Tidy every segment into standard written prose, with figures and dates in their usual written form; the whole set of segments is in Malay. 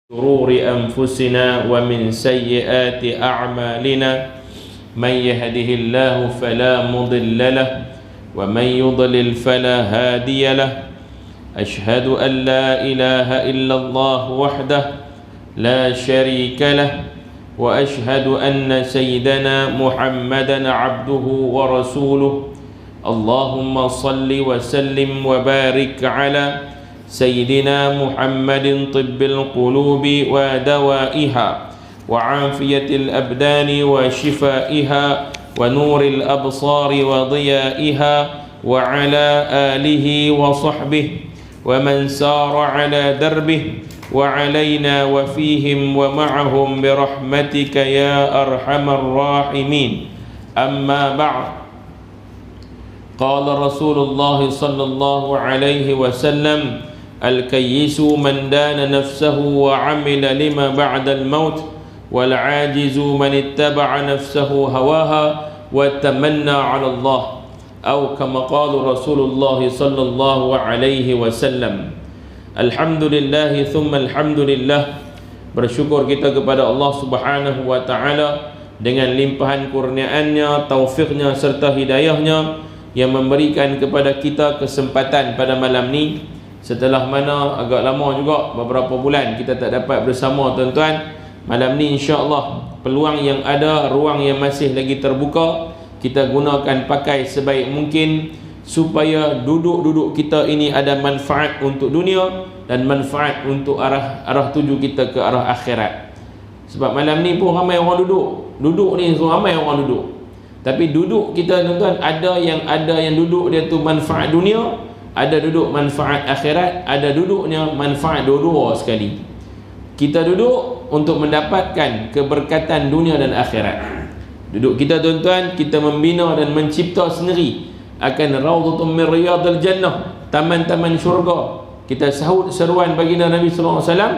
شرور أنفسنا ومن سيئات أعمالنا من يهده الله فلا مضل له ومن يضلل فلا هادي له أشهد أن لا إله إلا الله وحده لا شريك له وأشهد أن سيدنا محمدا عبده ورسوله اللهم صل وسلم وبارك على سيدنا محمد طب القلوب ودوائها وعافية الأبدان وشفائها ونور الأبصار وضيائها وعلى آله وصحبه ومن سار على دربه وعلينا وفيهم ومعهم برحمتك يا أرحم الراحمين. أما بعد، قال رسول الله صلى الله عليه وسلم: الكيس من دان نفسه وعمل لما بعد الموت والعاجز من اتبع نفسه هواها وتمنى على الله، أو كما قال رسول الله صلى الله عليه وسلم. Alhamdulillah thumma alhamdulillah, bersyukur kita kepada Allah Subhanahu wa taala dengan limpahan kurniaannya, taufiknya serta hidayahnya yang memberikan kepada kita kesempatan pada malam ni. Setelah mana agak lama juga, beberapa bulan kita tak dapat bersama tuan-tuan. Malam ni insya-Allah peluang yang ada, ruang yang masih lagi terbuka, kita gunakan pakai sebaik mungkin supaya duduk-duduk kita ini ada manfaat untuk dunia dan manfaat untuk arah tuju kita ke arah akhirat. Sebab malam ni pun ramai orang duduk ni ramai orang duduk. Tapi duduk kita tuan-tuan, ada yang duduk dia tu manfaat dunia, ada duduk manfaat akhirat, ada duduknya manfaat dua-dua sekali. Kita duduk untuk mendapatkan keberkatan dunia dan akhirat. Duduk kita tuan-tuan, kita membina dan mencipta sendiri akan raudhatun min riyadil jannah, taman-taman syurga. Kita sahut seruan baginda Nabi sallallahu alaihi wasallam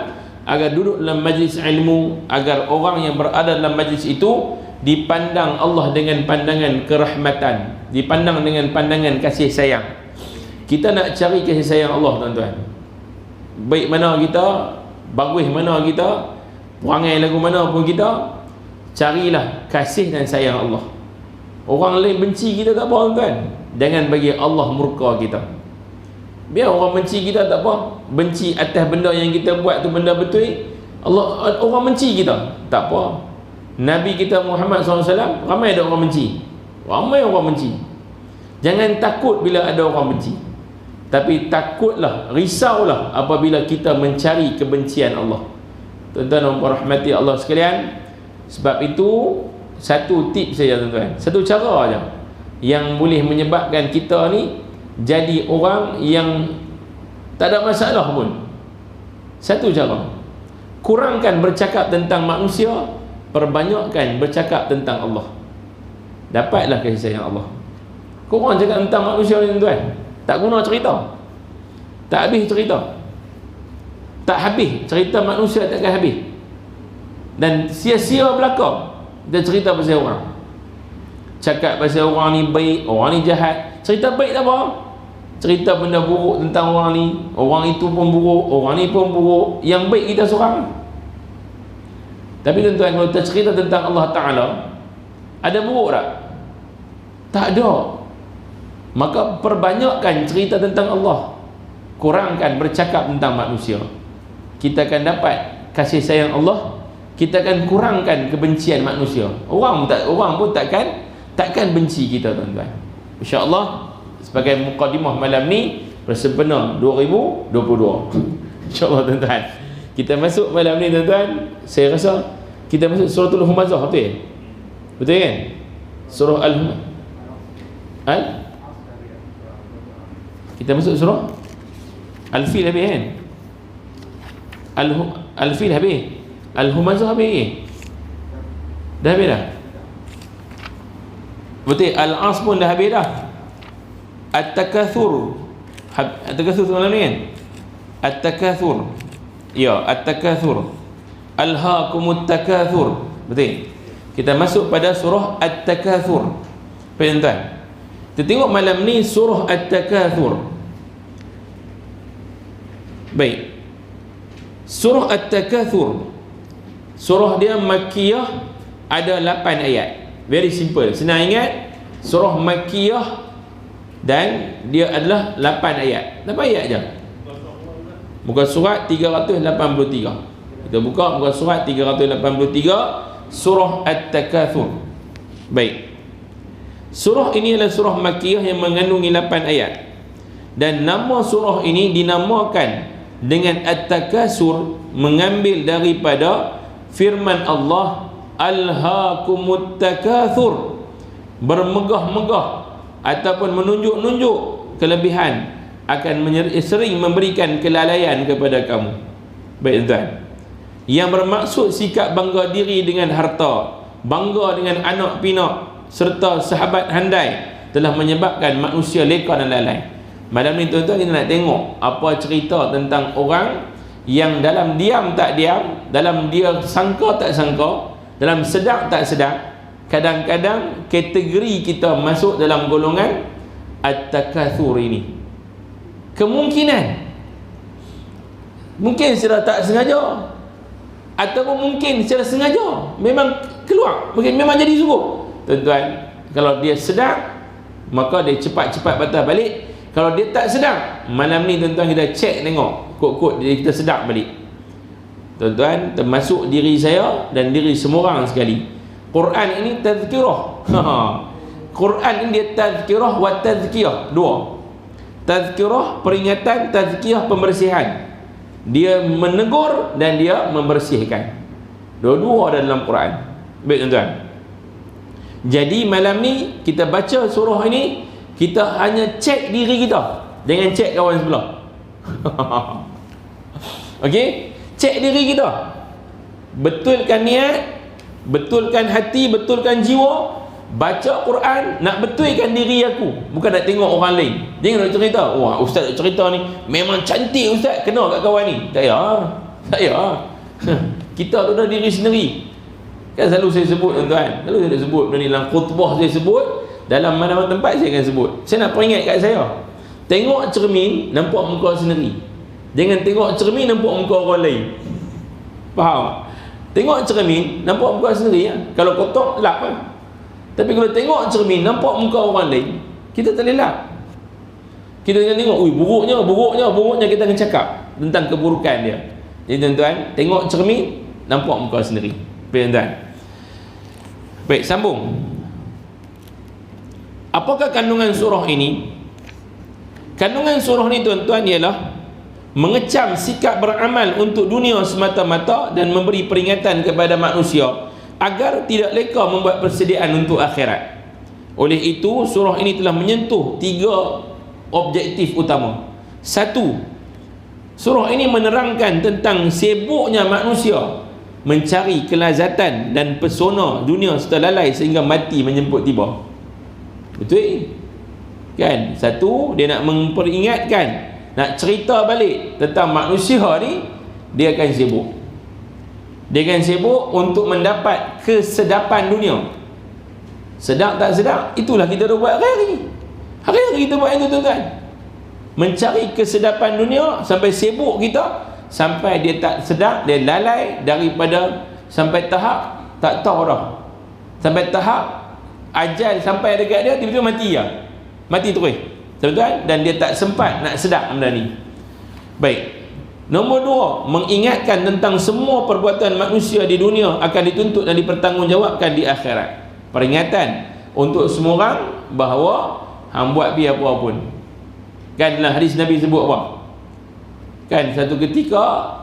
agar duduk dalam majlis ilmu, agar orang yang berada dalam majlis itu dipandang Allah dengan pandangan kerahmatan, dipandang dengan pandangan kasih sayang. Kita nak cari kasih sayang Allah tuan-tuan. Baik mana kita, bagus mana kita, perangai lagu mana pun kita, carilah kasih dan sayang Allah. Orang lain benci kita tak apa tuan-tuan, jangan bagi Allah murka kita. Biar orang benci kita tak apa, benci atas benda yang kita buat tu benda betul, orang benci kita tak apa. Nabi kita Muhammad SAW ramai ada orang benci, ramai orang benci. Jangan takut bila ada orang benci, tapi takutlah, risaulah apabila kita mencari kebencian Allah. Tuan-tuan dan rahmati Allah sekalian, sebab itu satu tips saja tuan-tuan, satu cara aja yang boleh menyebabkan kita ni jadi orang yang tak ada masalah pun. Satu cara, kurangkan bercakap tentang manusia, perbanyakkan bercakap tentang Allah. Dapatlah kasih sayang Allah. Korang cakap tentang manusia ni tuan-tuan, tak guna cerita, tak habis cerita, tak habis cerita manusia, takkan habis. Dan sia-sia belaka dia cerita pasal orang, cakap pasal orang ni baik, orang ni jahat. Cerita baik tak apa, cerita benda buruk tentang orang ni, orang itu pun buruk, orang ni pun buruk, yang baik kita seorang. Tapi tuan-tuan, kalau kita cerita tentang Allah Ta'ala, ada buruk tak? Tak ada. Maka perbanyakkan cerita tentang Allah, kurangkan bercakap tentang manusia. Kita akan dapat kasih sayang Allah, kita akan kurangkan kebencian manusia. Orang pun takkan benci kita tuan-tuan. InsyaAllah sebagai mukadimah malam ni bersempena 2022. InsyaAllah tuan-tuan, kita masuk malam ni tuan-tuan, saya rasa kita masuk suratul Humazah, betul? Betul kan? Surah kita masuk surah Al-Fil habis kan? Al-Fil habis, Al-Humazah habis. Dah habis dah? Betul, Al-As pun dah habis dah. At-Takathur tu malam ni kan? At-Takathur, ya, At-Takathur, Alhaakumut Takathur. Betul. Kita masuk pada surah At-Takathur. Tuan-tuan, kita tengok malam ni surah At-Takathur. Baik, Surah At-Takatsur, surah dia Makkiyah, ada 8 ayat. Very simple, senang ingat. Surah Makkiyah dan dia adalah 8 ayat. 8 ayat je. Muka surat 383. Kita buka muka surat 383, surah At-Takatsur. Baik. Surah ini adalah surah Makkiyah yang mengandungi 8 ayat. Dan nama surah ini dinamakan dengan At-Takatsur, mengambil daripada firman Allah, Alhaakumut Takatsur, bermegah-megah ataupun menunjuk-nunjuk kelebihan akan sering memberikan kelalaian kepada kamu. Baik tuan, yang bermaksud sikap bangga diri dengan harta, bangga dengan anak pinak serta sahabat handai telah menyebabkan manusia leka dan lalai. Malam ni tuan-tuan kita nak tengok apa cerita tentang orang yang dalam diam tak diam, dalam dia sangka tak sangka, dalam sedar tak sedar, kadang-kadang kategori kita masuk dalam golongan At-Takatsur ini. Kemungkinan mungkin secara tak sengaja, ataupun mungkin secara sengaja memang keluar, mungkin memang jadi suruh. Tuan-tuan, kalau dia sedar maka dia cepat-cepat batal balik. Kalau dia tak sedar, malam ni tuan-tuan kita cek tengok, kod-kod dia, kita sedar balik. Tuan-tuan, termasuk diri saya dan diri semua orang sekali, Quran ini tazkirah. Quran ini dia tazkirah wa tazkiyah, dua. Tazkirah peringatan, tazkiyah pembersihan. Dia menegur dan dia membersihkan. Dua-dua ada dalam Quran. Baik tuan-tuan, jadi malam ni kita baca surah ini, kita hanya cek diri kita, jangan cek kawan sebelah. Okey, cek diri kita, betulkan niat, betulkan hati, betulkan jiwa. Baca Quran nak betulkan diri aku, bukan nak tengok orang lain. Jangan nak cerita, wah ustaz cerita ni memang cantik ustaz, kena kat kawan ni. Tak payah, tak payah. Kita tu dah diri sendiri. Kan selalu saya sebut tuan-tuan, selalu saya sebut benda ni dalam khutbah, saya sebut dalam mana-mana tempat saya akan sebut. Saya nak peringat kat saya, tengok cermin nampak muka sendiri, jangan tengok cermin nampak muka orang lain. Faham? Tengok cermin nampak muka sendiri ya? Kalau kotor lap kan? Tapi kalau tengok cermin nampak muka orang lain, kita tak boleh lap. Kita jangan tengok, ui buruknya, kita akan cakap tentang keburukan dia. Jadi tuan-tuan, tengok cermin nampak muka sendiri. Baik tuan-tuan, baik sambung. Apakah kandungan surah ini? Kandungan surah ini tuan-tuan ialah mengecam sikap beramal untuk dunia semata-mata dan memberi peringatan kepada manusia agar tidak leka membuat persediaan untuk akhirat. Oleh itu surah ini telah menyentuh 3 objektif utama. 1, surah ini menerangkan tentang sibuknya manusia mencari kelazatan dan pesona dunia serta lalai sehingga mati menjemput tiba. Betul kan? 1, dia nak memperingatkan, nak cerita balik tentang manusia ni, dia akan sibuk. Dia akan sibuk untuk mendapat kesedapan dunia. Sedap tak sedap, itulah kita dah buat hari-hari. Hari-hari kita buat itu tuan-tuan. Mencari kesedapan dunia sampai sibuk kita, sampai dia tak sedap, dia lalai daripada, sampai tahap tak tahu dah, sampai tahap ajal sampai dekat dia, tiba-tiba mati ya. Mati terus tuan-tuan, dan dia tak sempat nak sedap benda ni. Baik. Nombor 2, mengingatkan tentang semua perbuatan manusia di dunia akan dituntut dan dipertanggungjawabkan di akhirat. Peringatan untuk semua orang bahawa hang buat pi apa pun. Kan dalam hadis Nabi sebut apa? Kan satu ketika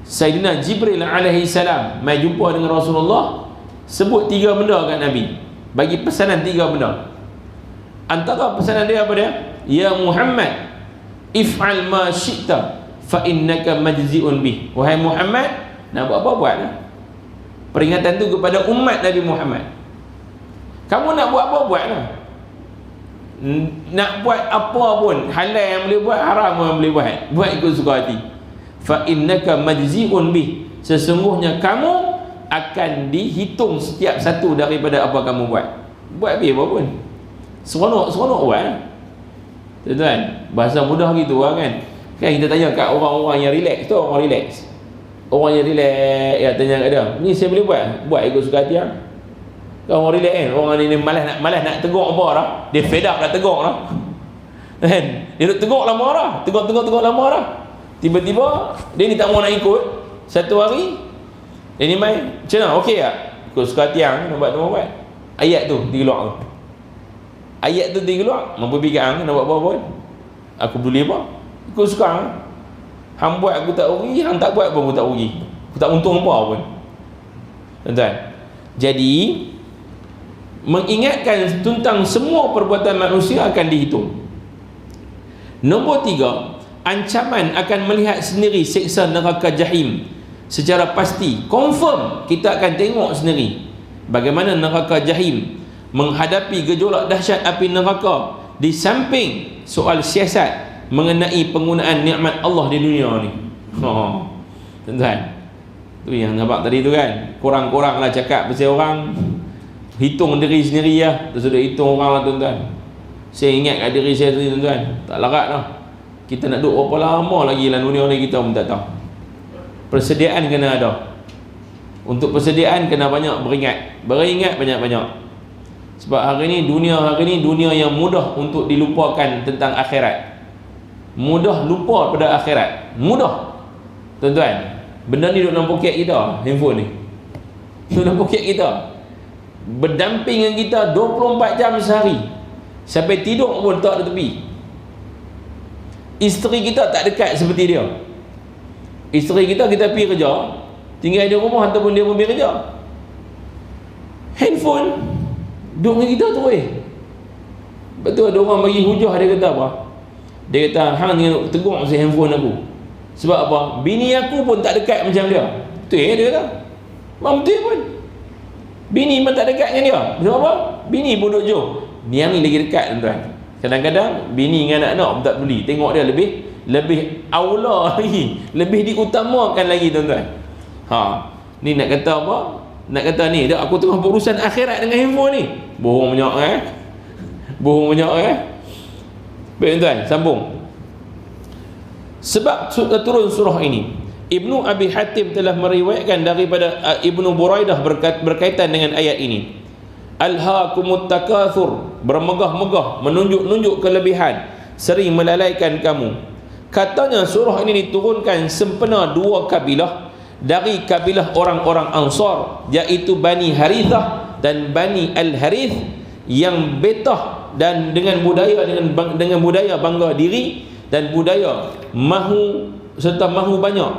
Sayyidina Jibril alaihi salam mai jumpa dengan Rasulullah, sebut 3 benda kat Nabi, bagi pesanan 3 benda. Antara pesanan dia apa dia? Ya Muhammad, if'al ma syi'ta fa innaka majzi'un bih. Wahai Muhammad, nak buat apa buatlah. Peringatan tu kepada umat Nabi Muhammad. Kamu nak buat apa buatlah. Nak buat apa pun, halal yang boleh buat, haram yang boleh buat, buat ikut suka hati. Fa innaka majzi'un bih. Sesungguhnya kamu akan dihitung setiap satu daripada apa kamu buat. Buat apa pun, seronok buat. Tuan-tuan, bahasa mudah gitu kan. Kan kita tanya kat orang-orang yang relax tu, orang relax. Orang yang relax, ya tanya kat dia, ni saya boleh buat ikut suka hati hang. Kan orang relax kan, orang ni malas nak tegur apa dah. Dia fed up nak tegur dah. Kan? Dia duk tegur lama dah. Tegur lama dah. Tiba-tiba dia ni tak mau nak ikut. Satu hari dia ni main, macam mana? Okey tak? Ikut suka hati hang, nak buat tu buat. Ayat tu dikeluar tu. Ayat tu dikeluar, mampu pergi kat hang nak buat apa pun. Aku peduli apa? Ikut suka hang. Hang buat aku tak rugi, hang tak buat pun aku tak rugi. Aku tak untung apa pun. Tuan-tuan. Jadi mengingatkan tentang semua perbuatan manusia akan dihitung. Nombor 3, ancaman akan melihat sendiri siksa neraka jahim secara pasti. Confirm kita akan tengok sendiri bagaimana neraka jahim menghadapi gejolak dahsyat api neraka, di samping soal siasat mengenai penggunaan nikmat Allah di dunia ni. Tuan-tuan, tu yang nampak tadi tu kan, kurang-kurang lah cakap pasal orang, hitung diri sendiri lah. Terus sudah hitung orang lah tuan-tuan. Saya ingat kat diri saya sendiri tuan-tuan, tak larat lah. Kita nak duduk berapa lama lagi dalam dunia ni kita pun tak tahu. Persediaan kena ada. Untuk persediaan kena banyak beringat banyak-banyak. Sebab hari ni dunia yang mudah untuk dilupakan tentang akhirat. Mudah lupa pada akhirat. Mudah. Tuan-tuan, benda ni duduk dalam poket kita, handphone ni. Duduk dalam poket kita. Berdamping dengan kita 24 jam sehari. Sampai tidur pun tak ada tepi. Isteri kita tak dekat seperti dia. Isteri kita pergi kerja, tinggal di rumah ataupun dia pun pergi kerja. Handphone duduk dengan kita tu Betul ada orang bagi hujah, dia kata apa? Dia kata, hang ni tegur pasal handphone aku. Sebab apa? Bini aku pun tak dekat macam dia. Betul dia kata. Betul pun. Bini pun tak dekat dengan dia. Sebab apa? Bini pun duduk jauh. Ni yang ni lagi dekat tuan-tuan. Kadang-kadang bini dengan anak-anak pun tak peduli. Tengok dia lebih aula lagi, lebih diutamakan lagi tuan-tuan. Ni nak kata apa? Nak kata ni, aku tengah berurusan akhirat dengan handphone ni. Bohong banyak Bohong banyak Baik tuan, sambung. Sebab turun surah ini, Ibnu Abi Hatim telah meriwayatkan daripada Ibnu Buraidah berkaitan dengan ayat ini. Alhaakumut takatsur, bermegah-megah, menunjuk-nunjuk kelebihan, sering melalaikan kamu. Katanya surah ini diturunkan sempena dua kabilah dari kabilah orang-orang Ansar, iaitu Bani Harithah dan Bani Al-Harith, yang betah dan dengan budaya bangga diri dan budaya mahu banyak.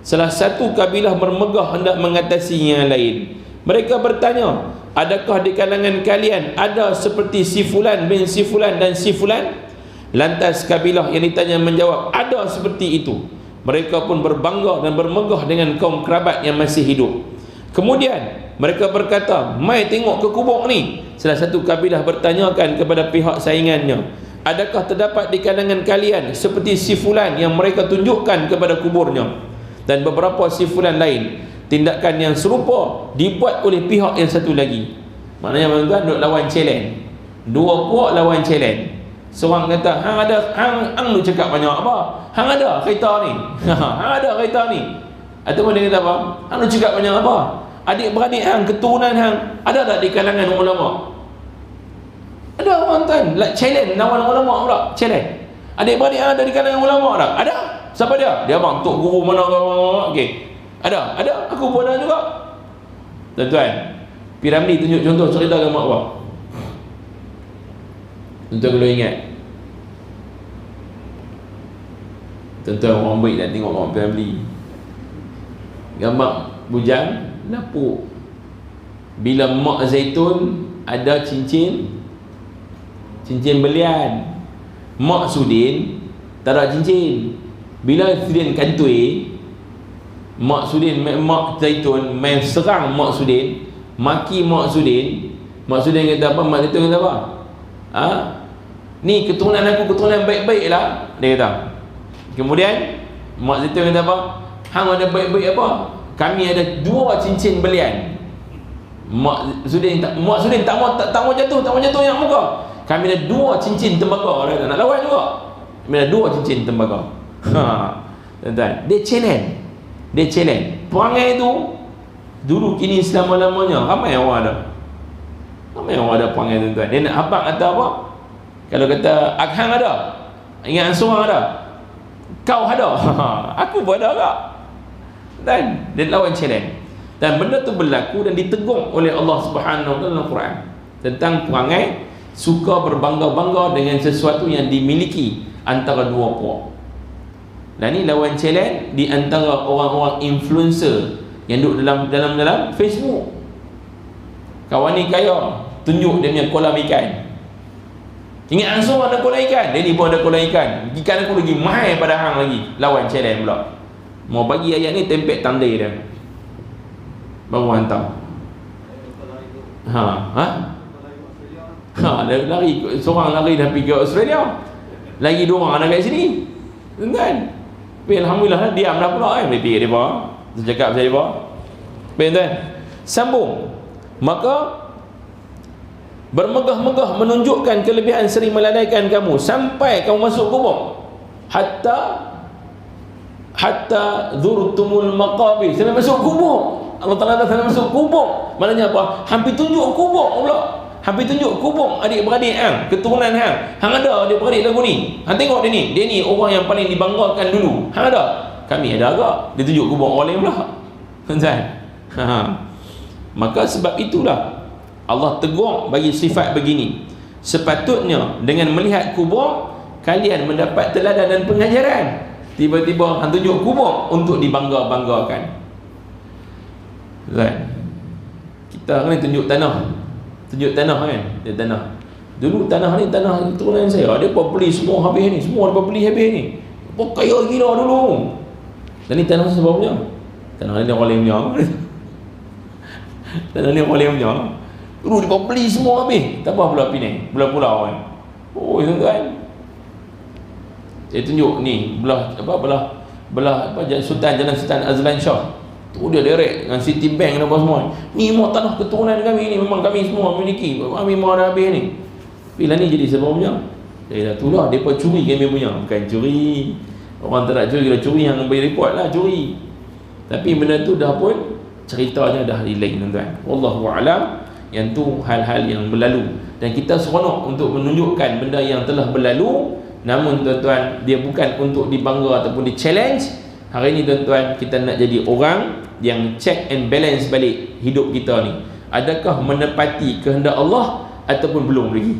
Salah satu kabilah bermegah hendak mengatasi yang lain. Mereka bertanya, adakah di kalangan kalian ada seperti si fulan bin si fulan dan si fulan? Lantas kabilah yang ditanya menjawab, ada seperti itu. Mereka pun berbangga dan bermegah dengan kaum kerabat yang masih hidup. Kemudian mereka berkata, mai tengok ke kubur ni. Salah satu kabilah bertanyakan kepada pihak saingannya, adakah terdapat di kalangan kalian seperti si fulan yang mereka tunjukkan kepada kuburnya, dan beberapa si fulan lain. Tindakan yang serupa dibuat oleh pihak yang satu lagi. Maknanya tuan-tuan duk lawan challenge. Dua puak lawan challenge. Seorang kata, hang lu cakap banyak apa? Hang ada kereta ni. Hang ada kereta ni. Ataupun dia kata apa? Hang lu cakap banyak apa? Adik-beradik hang, keturunan hang, ada tak di kalangan ulama? Ada orang tuan, challenge lawan ulama pula, challenge. Adik-beradik hang ada di kalangan ulama tak? Ada. Siapa dia? Dia abang tok guru mana okey. Ada, aku pun ada juga. Tuan-tuan, Piramli tunjuk contoh cerita ke mak awak. Tuan-tuan kalau ingat, tuan-tuan orang baik nak tengok mak Piramli. Gambar bujang lapuk. Bila mak Zaitun ada cincin belian, mak Sudin tak ada cincin. Bila Sudin kantoi, Mak Zaitun main serang Mak Sudin, maki Mak Sudin. Mak Sudin kata apa? Mak Zaitun kata apa? Ni keturunan aku keturunan baik-baik lah, dia kata. Kemudian Mak Zaitun kata apa? Hang ada baik-baik apa? Kami ada 2 cincin belian. Mak Sudin tak mau jatuh yang muka. Kami ada 2 cincin tembaga. Dia nak lawan juga. Kami ada 2 cincin tembaga. Tuan-tuan, dia challenge. Perangai tu dulu kini selama-lamanya ramai orang ada perangai, tuan-tuan. Dia nak abang kata apa? Kalau kata Akhang ada, ingat seorang ada, kau ada, aku pun ada tak? Dan dia lawan challenge. Dan benda tu berlaku dan ditegur oleh Allah Subhanahu Wa Taala dalam Quran tentang perangai suka berbangga-bangga dengan sesuatu yang dimiliki antara dua puak. Dan ni lawan challenge di antara orang-orang influencer yang duduk dalam Facebook. Kawan ni kaya, tunjuk dia punya kolam ikan. Ingat langsung ada kolam ikan, dia ni pun ada kolam ikan. Ikan aku lagi mahal pada hang lagi. Lawan challenge pula. Mau bagi ayat ni tempek tandai dia, baru hantar. Dia lari, seorang lari dah pergi ke Australia, lagi dua orang ada kat sini, kan? Tapi alhamdulillah diam dah pula kan. Dia bawa, dia cakap saya bawa. Tuan, sambung. Maka bermegah-megah menunjukkan kelebihan sering melalaikan kamu sampai kamu masuk kubur. Hatta zurtumul maqabir, sampai masuk kubur. Allah Ta'ala sampai masuk kubur. Maknanya apa? Hampir tunjuk kubur pula. Hampir tunjuk kubur adik-beradik hang, keturunan hang. Hang ada adik-beradik lagu ni. Hang tengok dia ni. Dia ni orang yang paling dibanggakan dulu. Hang ada? Kami ada agak. Dia tunjuk kubur orang lain pula. Tuan-tuan. Maka sebab itulah Allah tegur bagi sifat begini. Sepatutnya dengan melihat kubur kalian mendapat teladan dan pengajaran. Tiba-tiba hang tunjuk kubur untuk dibangga-banggakan. Tuan, kita kena tunjuk tanah. Tunjuk tanah kan. Dia tanah. Dulu tanah ni tanah turunan saya. Dia pun beli semua habis ni. Semua dia beli habis ni. Pun kaya gila dulu. Dan ni tanah siapa punya? Tanah ni orang lain punya. Tanah ni orang lain punya. Dulu dia pun beli semua habis. Tak apa pula Penang, pulau kan. Oh, tuan-tuan. Saya tunjuk ni belah Jalan Sultan Azlan Shah. Tu dia direct dengan Citibank dan apa semua. Ni semua tanah keturunan kami ni, memang kami semua memiliki. Kami mau ada habis ni. Bila ni jadi sebabnya. Dah itulah depa curi kami punya, bukan curi. Orang tak nak curi, kalau curi yang bagi report lah curi. Tapi benda tu dah pun ceritanya dah lain, tuan-tuan. Wallahu a'lam. Yang tu hal-hal yang berlalu dan kita seronok untuk menunjukkan benda yang telah berlalu. Namun tuan-tuan, dia bukan untuk dibangga ataupun di challenge. Hari ini tuan-tuan, kita nak jadi orang yang check and balance balik hidup kita ni. Adakah menepati kehendak Allah ataupun belum lagi?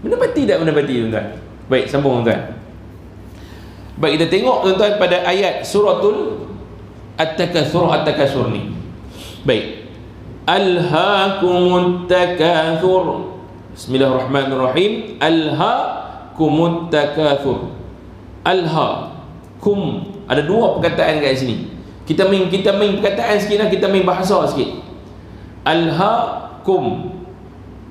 Menepati tak menepati, tuan-tuan? Baik, sambung tuan-tuan. Baik, kita tengok tuan-tuan pada ayat suratul At-Takatsur ni. Baik. Alhaakumut takatsur. Bismillahirrahmanirrahim. Alhaakumut takatsur. Alhaakum. Ada dua perkataan kat sini. Kita main perkataan sikit lah, kita main bahasa sikit. Alhaakum.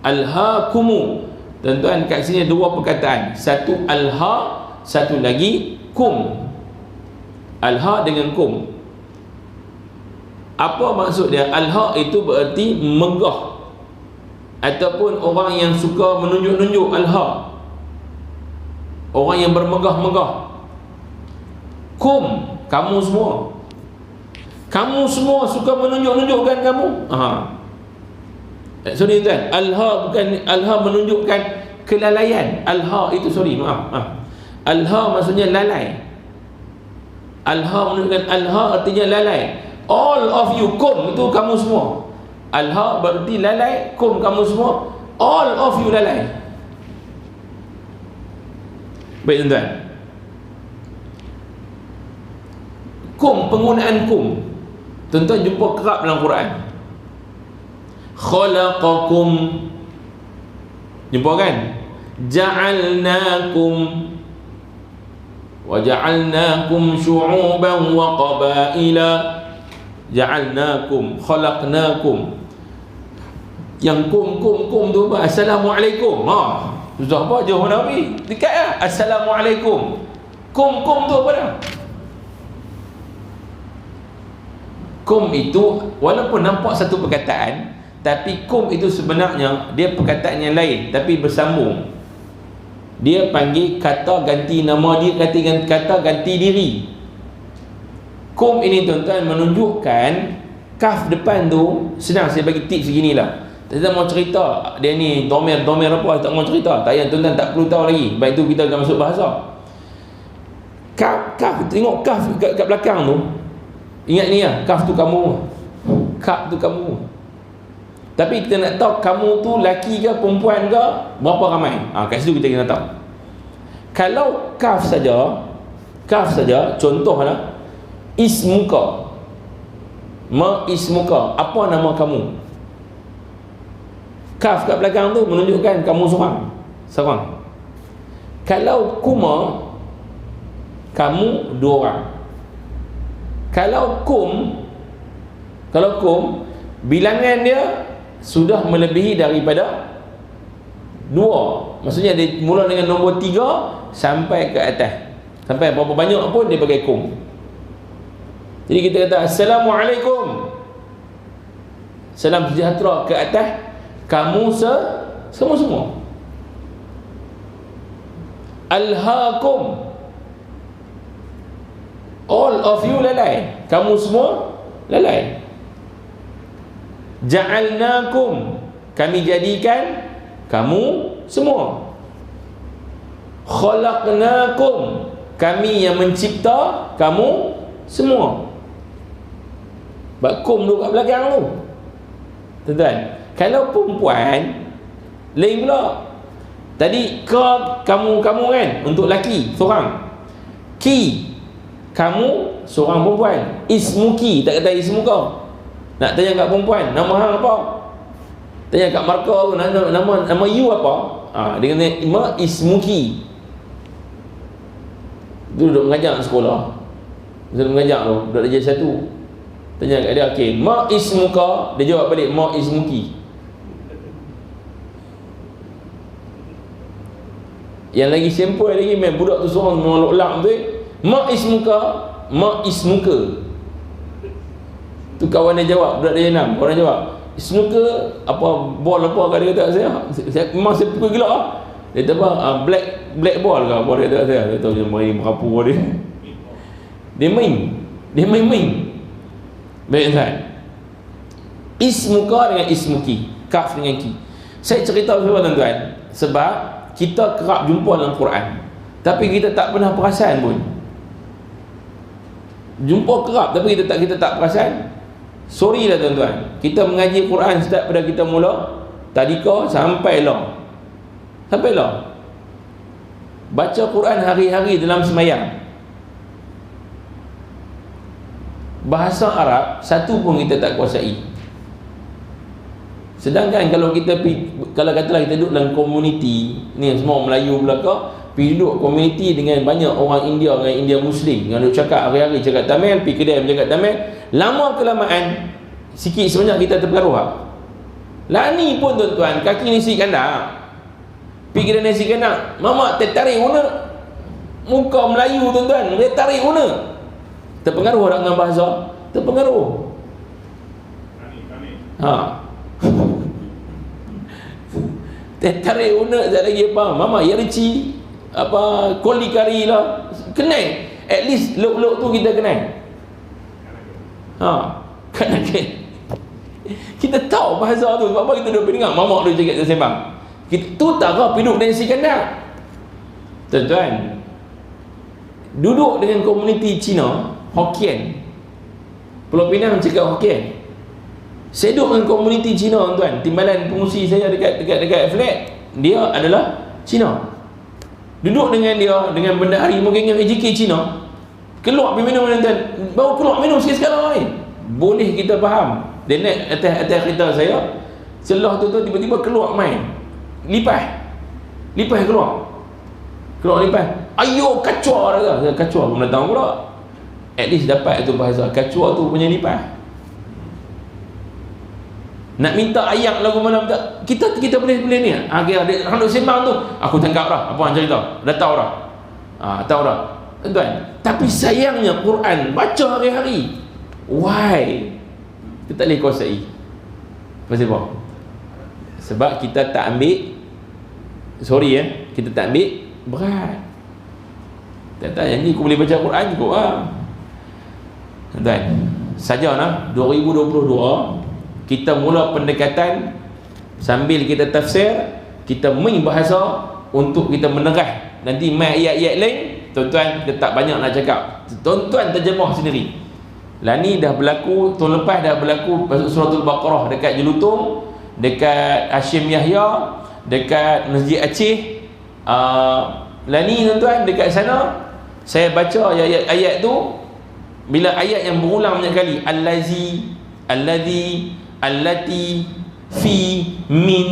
Alhaakumu. Tuan-tuan, kat sini ada dua perkataan. Satu alha, satu lagi kum. Alha dengan kum. Apa maksud dia? Alha itu bererti megah, ataupun orang yang suka menunjuk-nunjuk alha, orang yang bermegah-megah. Kum, kamu semua. Kamu semua suka menunjuk-nunjukkan kamu. Sorry tuan, alha bukan, alha menunjukkan kelalaian. Alha itu, sorry, maaf. Alha maksudnya lalai. Alha menunjukkan, alha artinya lalai. All of you, kum itu kamu semua. Alha berarti lalai, kum kamu semua. All of you lalai. Baik tuan-tuan. Kum, penggunaan kum, tuan-tuan jumpa kerap dalam Quran. Khalaqakum, jumpa kan? Ja'alnakum, wa ja'alnakum syu'uban wa qabaila. Ja'alnakum, khalaqnakum. Yang kum tu apa? Assalamualaikum. Susah apa jauh Nabi? Dekat lah. Assalamualaikum. Kum tu apa dah? Kum itu walaupun nampak satu perkataan, tapi kum itu sebenarnya dia perkataan yang lain tapi bersambung. Dia panggil kata ganti nama dia, kata ganti diri. Kum ini tuan-tuan menunjukkan kaf depan tu senang. Saya bagi tips beginilah. Kita mau cerita dia ni domer apa, tak mau cerita, tak payah tuan-tuan, tak perlu tahu lagi. Baik tu kita akan masuk bahasa. Kaf, tengok kaf kat belakang tu. Ingat ni lah, kaf tu kamu, kaf tu kamu. Tapi kita nak tahu kamu tu laki ke perempuan ke, berapa ramai. Kat situ kita kena tahu. Kalau kaf saja, contohlah ismuka, ismuka, apa nama kamu? Kaf kat belakang tu menunjukkan kamu seorang. Kalau kuma, kamu 2 orang. Kalau kum, bilangan dia sudah melebihi daripada 2. Maksudnya dia mula dengan nombor 3 sampai ke atas. Sampai berapa banyak pun dia pakai kum. Jadi kita kata Assalamualaikum, salam sejahtera ke atas kamu semua. Alhaakum, all of you lalai, kamu semua lalai. Ja'alnakum, kami jadikan kamu semua. Khalaqnakum, kami yang mencipta kamu semua. Bakum tu kat belakang tu, tuan-tuan. Kalau perempuan lain pula. Tadi kamu kan untuk laki seorang. Ki, kamu seorang perempuan. Ismuki, tak kata ismuka. Nak tanya kat perempuan, nama hang apa? Tanya kat marka tu, nama you apa? Dengan nama ismuki. Duduk mengajar sekolah. Duduk mengajar tu, duduk darjah 1. Tanya kat dia, okey, ma ismuka? Dia jawab balik, ma ismuki. Yang lagi simple lagi, main budak tu seorang menolak tu, ma ismuka. Tu kawan dia jawab, budak dia 6, orang jawab, ismuka apa, ball apa kat dia, kata saya memang saya pukul gelak lah. Dia kata apa, black ball ke apa, dia kata saya. Dia tahu dia main merapu dia. Dia main. Baik tuan. Ismuka dengan ismuki, kaf dengan ki. Saya cerita sebab tuan-tuan, sebab kita kerap jumpa dalam Quran, tapi kita tak pernah perasan pun. Jumpa kerap tapi kita tak perasan. Sorry lah tuan-tuan, kita mengaji Quran start pada kita mula tadika sampai lah. Baca Quran hari-hari dalam semayang. Bahasa Arab satu pun kita tak kuasai. Sedangkan kalau katalah kita duduk dalam komuniti ni, semua Melayu belaka, pergi duduk komuniti dengan banyak orang India, dengan India Muslim, yang duduk cakap hari-hari cakap Tamil, pergi kedai bercakap Tamil, lama kelamaan sikit sebanyak kita terpengaruh. Lani pun tuan-tuan, kaki nasi kandang, pergi kedai nasi kandang, mamak tertarik guna muka Melayu tuan-tuan, dia tarik guna. Terpengaruh tak dengan bahasa? Terpengaruh. Tarik guna sekejap lagi apa, mama yarici apa, koli kari lah, kenal. At least luk-luk tu kita kenal. Kenal. Kita tahu bahasa tu. Sebab apa kita duduk dengar mama tu cakap sembang. Kita tu tak kau duduk dengan si kandang. Tuan-tuan, duduk dengan komuniti Cina, Hokkien, Pulau Pinang cakap Hokkien. Saya duduk dengan komuniti Cina tuan. Timbalan pengusi saya dekat flat, dia adalah Cina. Duduk dengan dia, dengan bendahari mungkin dengan AJK Cina, keluar pergi minum tuan. Baru keluar minum sekarang ni. Boleh kita faham. Dia naik atas kereta saya, selah tu tiba-tiba keluar main. Lipas keluar lipas. Ayo kacua dia. Kacua pun datang pula. At least dapat tu bahasa kacua tu punya lipas. Nak minta ayat lagu mana kita boleh ni. Dia hendak sembang tu, aku tangkap dah apa hang cerita. Dah tahu dah. Tahu dah. Tuan, tapi sayangnya Quran baca hari-hari. Why? Kita tak boleh kuasai. Pasal apa? Sebab kita tak ambil, kita tak ambil berat. Tak janji aku boleh baca Quran cukup lah. Tuan, saja nah 2022 kita mula pendekatan sambil kita tafsir, kita main bahasa untuk kita menerah. Nanti mai ayat-ayat lain, tuan-tuan kita tak banyak nak cakap. Tuan-tuan terjemah sendiri. Lah ni dah berlaku, tahun lepas dah berlaku suratul Baqarah dekat Jelutong, dekat Hashim Yahya, dekat Masjid Aceh. Lah ni tuan-tuan dekat sana saya baca ayat-ayat tu, bila ayat yang berulang banyak kali, allazi, alladhi, allati, fi, min,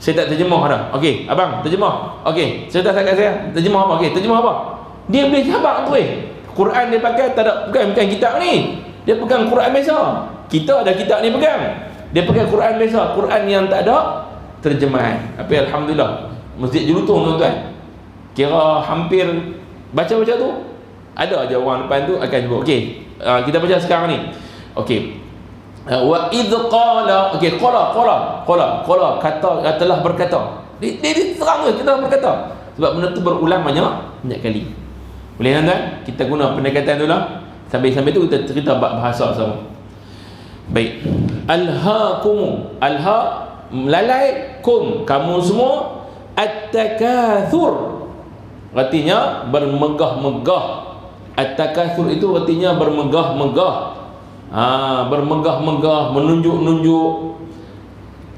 saya tak terjemah dah. Okey, abang terjemah. Okey, saya dah cakap saya terjemah apa? Okey, terjemah apa? Dia boleh jawab tu Quran dia pakai tak ada, bukan kitab ni. Dia pegang Quran biasa. Kita ada kitab ni pegang. Dia pakai Quran biasa, Quran yang tak ada terjemahan. Tapi alhamdulillah, Masjid Jelutong tuan-tuan, kira hampir baca-baca tu ada aja orang depan tu akan sebut. Okey, kita baca sekarang ni. Okey. Wa idh qala, okey, qala kata, telah berkata. Dia terang ke telah berkata. Sebab benda tu berulang banyak kali. Boleh tuan-tuan? Kita guna pendekatan tu lah. Sambil tu kita cerita bahasa sama. Baik. Alhaakum, alha melalai kum, kamu semua, at-takathur, artinya bermegah-megah. At-takathur itu artinya bermegah-megah. Bermegah-megah, menunjuk-nunjuk.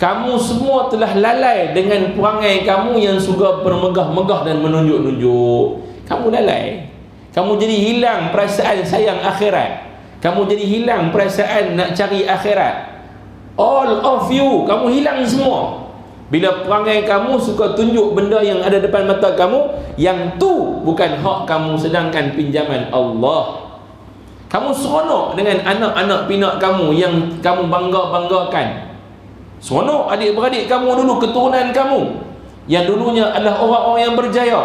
Kamu semua telah lalai dengan perangai kamu yang suka bermegah-megah dan menunjuk-nunjuk. Kamu lalai. Kamu jadi hilang perasaan sayang akhirat. Kamu jadi hilang perasaan nak cari akhirat. All of you, kamu hilang semua. Bila perangai kamu suka tunjuk benda yang ada depan mata kamu, yang tu bukan hak kamu, sedangkan pinjaman Allah. Kamu seronok dengan anak-anak pinak kamu yang kamu bangga-banggakan. Seronok adik-beradik kamu dulu, keturunan kamu yang dulunya adalah orang-orang yang berjaya.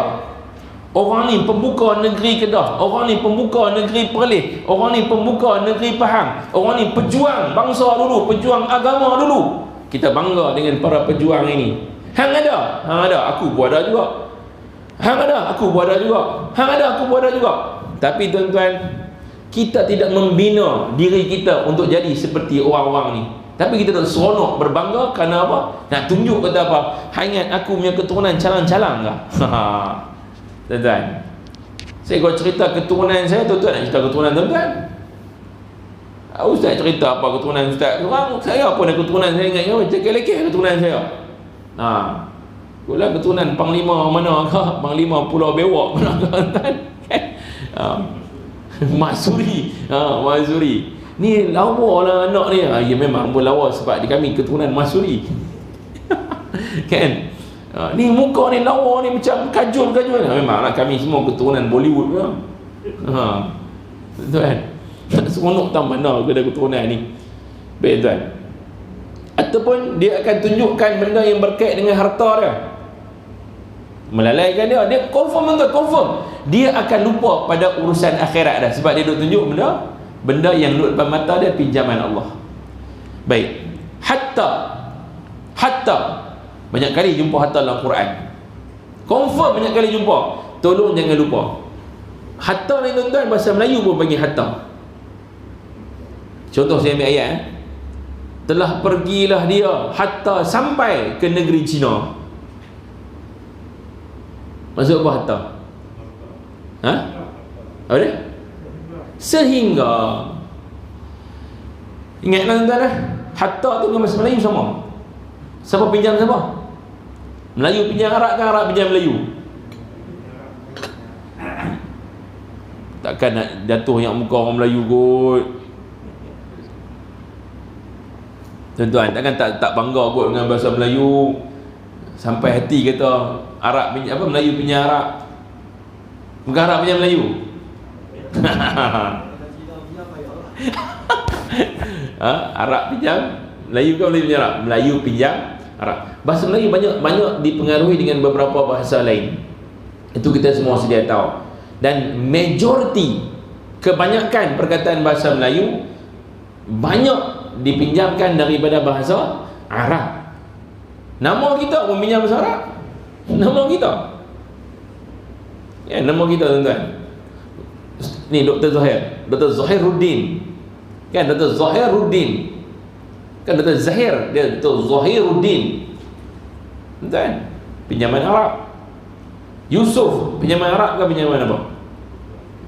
Orang ni pembuka negeri Kedah, orang ni pembuka negeri Perlis, orang ni pembuka negeri Pahang, orang ni pejuang bangsa dulu, pejuang agama dulu. Kita bangga dengan para pejuang ini. Hang ada, aku pun ada juga. Hang ada, aku pun ada juga. Hang ada, aku pun ada juga. Tapi tuan-tuan, kita tidak membina diri kita untuk jadi seperti orang-orang ni. Tapi kita tak seronok berbangga kerana apa? Nak tunjuk kata apa? Ingat aku punya keturunan calang-calang ke? Tuan-tuan, saya kalau cerita keturunan saya, tuan-tuan nak cerita keturunan tuan-tuan? Ustaz cerita apa keturunan Ustaz? Orang saya pun ada keturunan saya, ingat lekeh keturunan saya. Pula keturunan Panglima mana ke? Panglima Pulau Bewak mana ke tuan-tuan? Maksuri. Maksuri. Ni lawa lah anak ni. Ya memang pun lawa sebab di kami keturunan Maksuri. Kan? Ni muka ni lawa ni macam kajul-kajul. Memanglah kami semua keturunan Bollywood lah. Tuan, seronok tak mana ada keturunan ni. Baik tuan. Ataupun dia akan tunjukkan benda yang berkait dengan harta dia, melalaikan dia confirm tuan, confirm. Dia akan lupa pada urusan akhirat dah, sebab dia duk tunjuk benda yang duduk depan mata dia, pinjaman Allah. Baik. Hatta banyak kali jumpa hatta dalam Quran. Confirm banyak kali jumpa. Tolong jangan lupa. Hatta ni tuan-tuan, bahasa Melayu pun panggil hatta. Contoh saya ambil ayat. Telah pergilah dia hatta sampai ke negeri Cina. Maksud apa hatta? Apa dia? Sehingga. Ingatlah tuan-tuan, hatta tu dengan bahasa Melayu sama. Siapa pinjam siapa? Melayu pinjam Arab kan, Arab pinjam Melayu. Takkan nak jatuh yang muka orang Melayu kot. Tuan-tuan, takkan tak bangga kot dengan bahasa Melayu. Sampai hati kata Arab pinjam apa, Melayu pinjam Arab. Bukan Arab pinjam Melayu. Arab pinjam Melayu kan, Melayu pinjam Arab. Melayu pinjam Arab. Bahasa Melayu banyak dipengaruhi dengan beberapa bahasa lain. Itu kita semua sedia tahu. Dan majoriti, kebanyakan perkataan bahasa Melayu banyak dipinjamkan daripada bahasa Arab. Nama kita pun pinjam bahasa Arab. Nama kita. Ya, nama kita tuan-tuan. Ni Dr. Zahir, Dr. Zahiruddin. Kan Dr. Zahiruddin. Kan Dr. Zahir, dia Dr. Zahiruddin. Tuan, pinjaman Arab. Yusuf, pinjaman Arab ke pinjaman apa?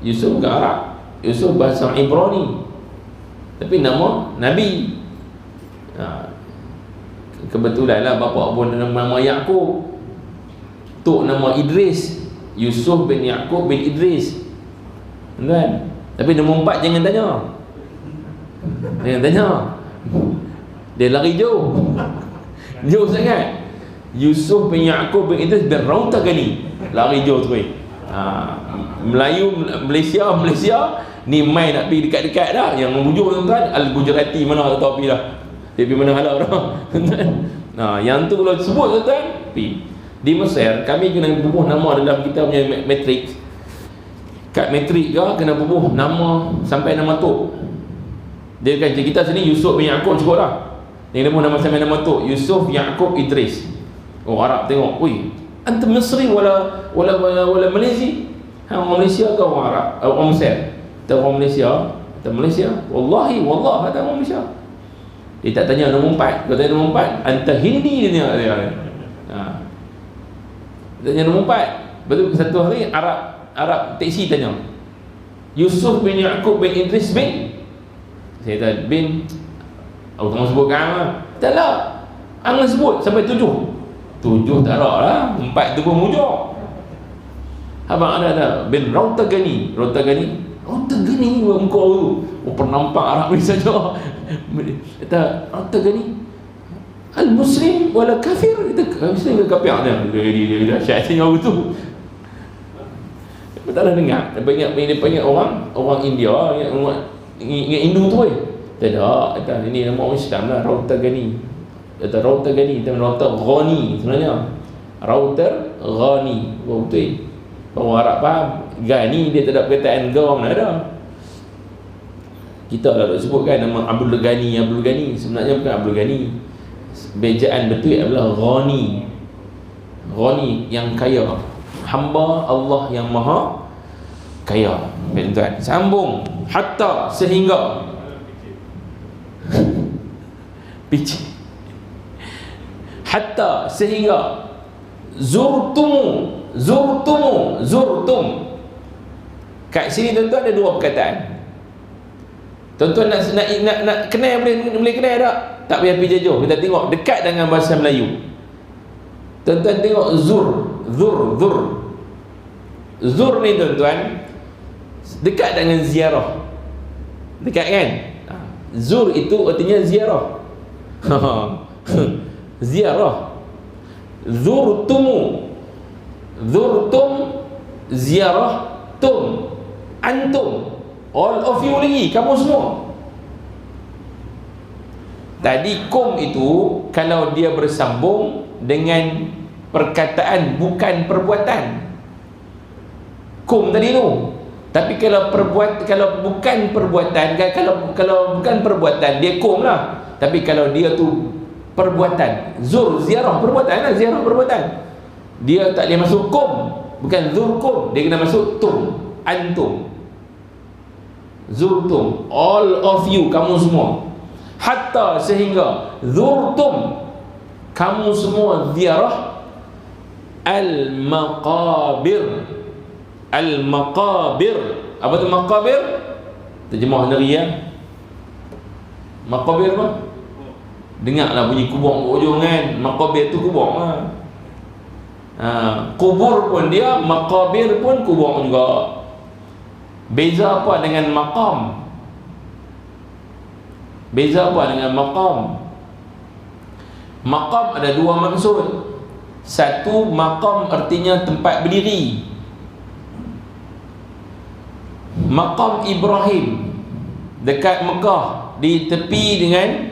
Yusuf ke Arab. Yusuf bahasa Ibrani. Tapi nama Nabi. Kebetulanlah bapa pun nama Yaqub. Tok nama Idris. Yusuf bin Yaqub bin Idris. Kan? Tapi nombor 4 jangan tanya. Jangan tanya. Dia lari jauh. Jauh sangat. Yusuf bin Yaqub bin Idris bin Rautagani. Lari jauh tu. Melayu, Malaysia ni main nak pergi dekat-dekat dah. Yang memujuk tuan-tuan Al-Gujarati mana tak tahu pergi dah. Dia pergi mana halau dah. Yang tu kalau sebut tuan-tuan pergi. Di Mesir kami kena bubuh nama dalam kita punya matrik. Kad matrik ke kena bubuh nama sampai nama tok. Dia kan kita sini Yusuf bin Yaqub cukup lah. Yang bubuh nama sampai nama tok Yusuf Yaqub Idris. Oh Arab tengok, oi, anta Misri wala Malaysia? Orang Malaysia ke orang Arab? Orang Mesir? Atau orang Malaysia? Atau Malaysia? Wallahi, wallah kata orang Malaysia. Dia tak tanya nombor 4. Kalau tanya nombor 4, anta Hindi dia tengok dia. Dia tanya nombor 4. Betul satu hari Arab taksi tanya, Yusuf bin Yaqub bin Idris bin. Saya kata bin. Aku tengok sebutkan lah. Tak lah. Angan sebut sampai 7 tak ada lah. 4 tu pun mujuk. Abang ada bin Rautagani muka tu. Pernah nampak Arab ni saja. Kata Rautagani Al-Muslim wala kafir. Kata Muslim ke kafir dia dahsyat tengok tu. Betul lah dengar. Dia ingat orang India, orang Hindu tu tak ada. Kata ini nama orang Islam lah, Rautagani. Kata Rautagani, Rautar Ghani sebenarnya. Rautar Ghani. Betul. Orang Arab faham. Ghani dia tak ada perkataan ga mana ada. Kita dah sebutkan nama Abdul Ghani. Sebenarnya bukan Abdul Ghani. Bejaan betul adalah Ghani. Ghani yang kaya. Hamba Allah yang maha kaya. Tuan, sambung hatta sehingga hatta sehingga zurtum. Kat sini tuan-tuan ada dua perkataan. Tuan-tuan nak kenal boleh kenal tak? Tak payah pergi jauh. Kita tengok dekat dengan bahasa Melayu. Tuan-tuan tengok zur ni tuan-tuan dekat dengan ziarah. Dekat kan? Zur itu artinya ziarah. Ziarah. Zurtum, ziarah, antum, all of you lagi, kamu semua. Tadi kum itu kalau dia bersambung dengan perkataan bukan perbuatan, kum tadi tu. Tapi kalau bukan perbuatan, kalau bukan perbuatan dia kum lah. Tapi kalau dia tu perbuatan, ziarah perbuatan lah, ziarah perbuatan. Dia tak boleh masuk kum, bukan zurkum, dia kena masuk antum. Zurtum, all of you, kamu semua. Hatta sehingga zurtum, kamu semua ziarah al-maqabir. Apa tu maqabir? Terjemah negeri ya. Maqabir apa? Dengarlah bunyi kubur kat ujung kan. Maqabir tu kubur lah. Kubur pun dia, maqabir pun kubur juga. Beza apa dengan maqam? Maqam ada dua maksud. Satu, maqam artinya tempat berdiri. Maqam Ibrahim dekat Mekah, di tepi dengan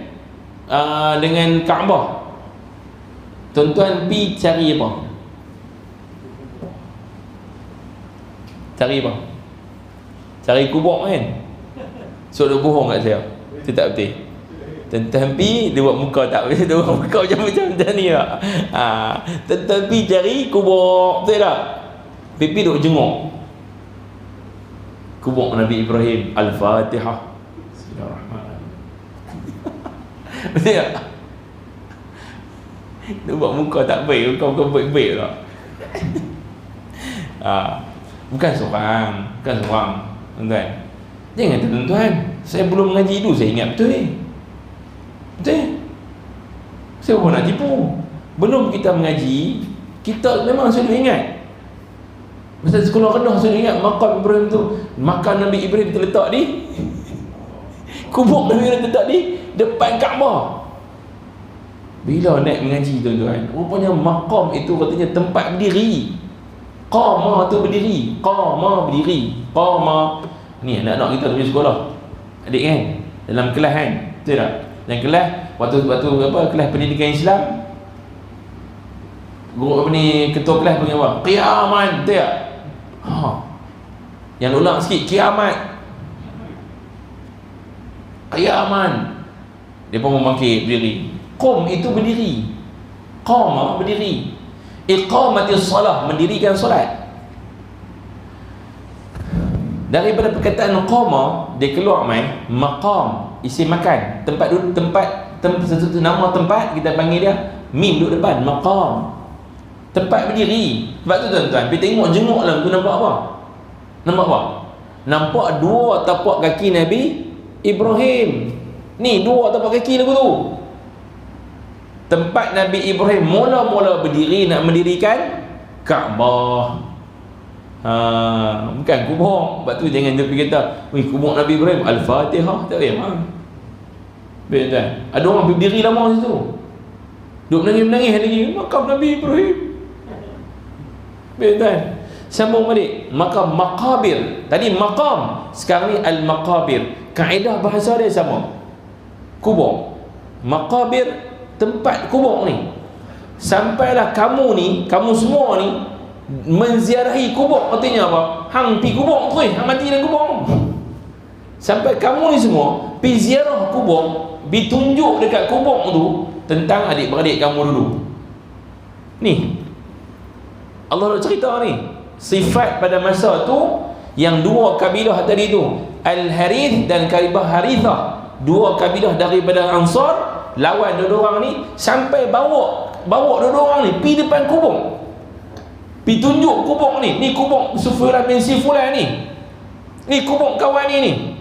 Kaabah. Tuan-tuan pergi cari apa? Cari kubur kan? So dia bohong kat saya. Itu tak betul. Tuan-tuan pergi, dia buat muka tak betul. Dia buat muka macam ni lah. Tuan-tuan pergi cari kubur, betul tak? pipi duk jenguk kubur Nabi Ibrahim. Al-Fatihah. Bismillahirrahmanirrahim. Betul tak? Dia buat muka tak baik, kau baik-baik tak? Bukan seorang, tuan-tuan. Jangan tuan-tuan, saya belum mengaji dulu saya ingat betul ni. Betul? Saya pun nak tipu. Belum kita mengaji, kita memang sudah ingat. Masa sekolah rendah sudah ingat makam Ibrahim tu, makam Nabi Ibrahim terletak di kubur Nabi Ibrahim terletak di depan Kaabah. Bila naik mengaji tuan-tuan, rupanya makam itu katanya tempat berdiri. Qama tu berdiri, qama berdiri, qama. Ni anak-anak kita pergi sekolah, adik kan, dalam kelas kan, betul tak? Dalam kelas, waktu apa, kelas pendidikan Islam, guru apa ni, ketua kelas panggil apa? Qiyaman, betul tak? Yang ulang sikit, kiamat, qiyaman. Dia pun membangkit berdiri. Qum itu berdiri, qama berdiri, iqamatis salah mendirikan solat. Daripada perkataan qama dia keluar mai maqam, isim makan, tempat duduk, tempat nama tempat kita panggil dia mim duduk depan, maqam, tempat berdiri. Sebab tu tuan-tuan, pergi tengok jenguk lah tu nampak apa? Nampak apa? Nampak dua tapak kaki Nabi Ibrahim. Ni dua tapak kaki lagu tu. Tempat Nabi Ibrahim mula-mula berdiri nak mendirikan Kaabah. Bukan kubur. Sebab tu jangan dia pergi kata, wih, kubur Nabi Ibrahim Al-Fatihah. Tak boleh faham. Baik tuan. Ada orang berdiri lama situ, duk menangis-menangis lagi makam Nabi Ibrahim. Baik tuan. Sambung balik. Maka maqabir. Tadi maqam, sekarang ni al-maqabir. Kaedah bahasa dia sama. Kubur. Maqabir, tempat kubur ni. Sampailah kamu ni, kamu semua ni menziarahi kubur. Artinya apa? Hang pi kubur tu, hang mati dalam kubur. Sampai kamu ni semua pi ziarah kubur, pi tunjuk dekat kubur tu tentang adik-beradik kamu dulu. Ni Allah nak cerita ni sifat pada masa tu yang dua kabilah tadi tu, Al-Harith dan kabilah Harithah, dua kabilah daripada Ansar lawan dua orang ni, sampai bawa dua orang ni pi depan kubur, pi tunjuk kubur ni. Ni kubur Sufyan bin Sifulan ni, ni kubur kawan ni.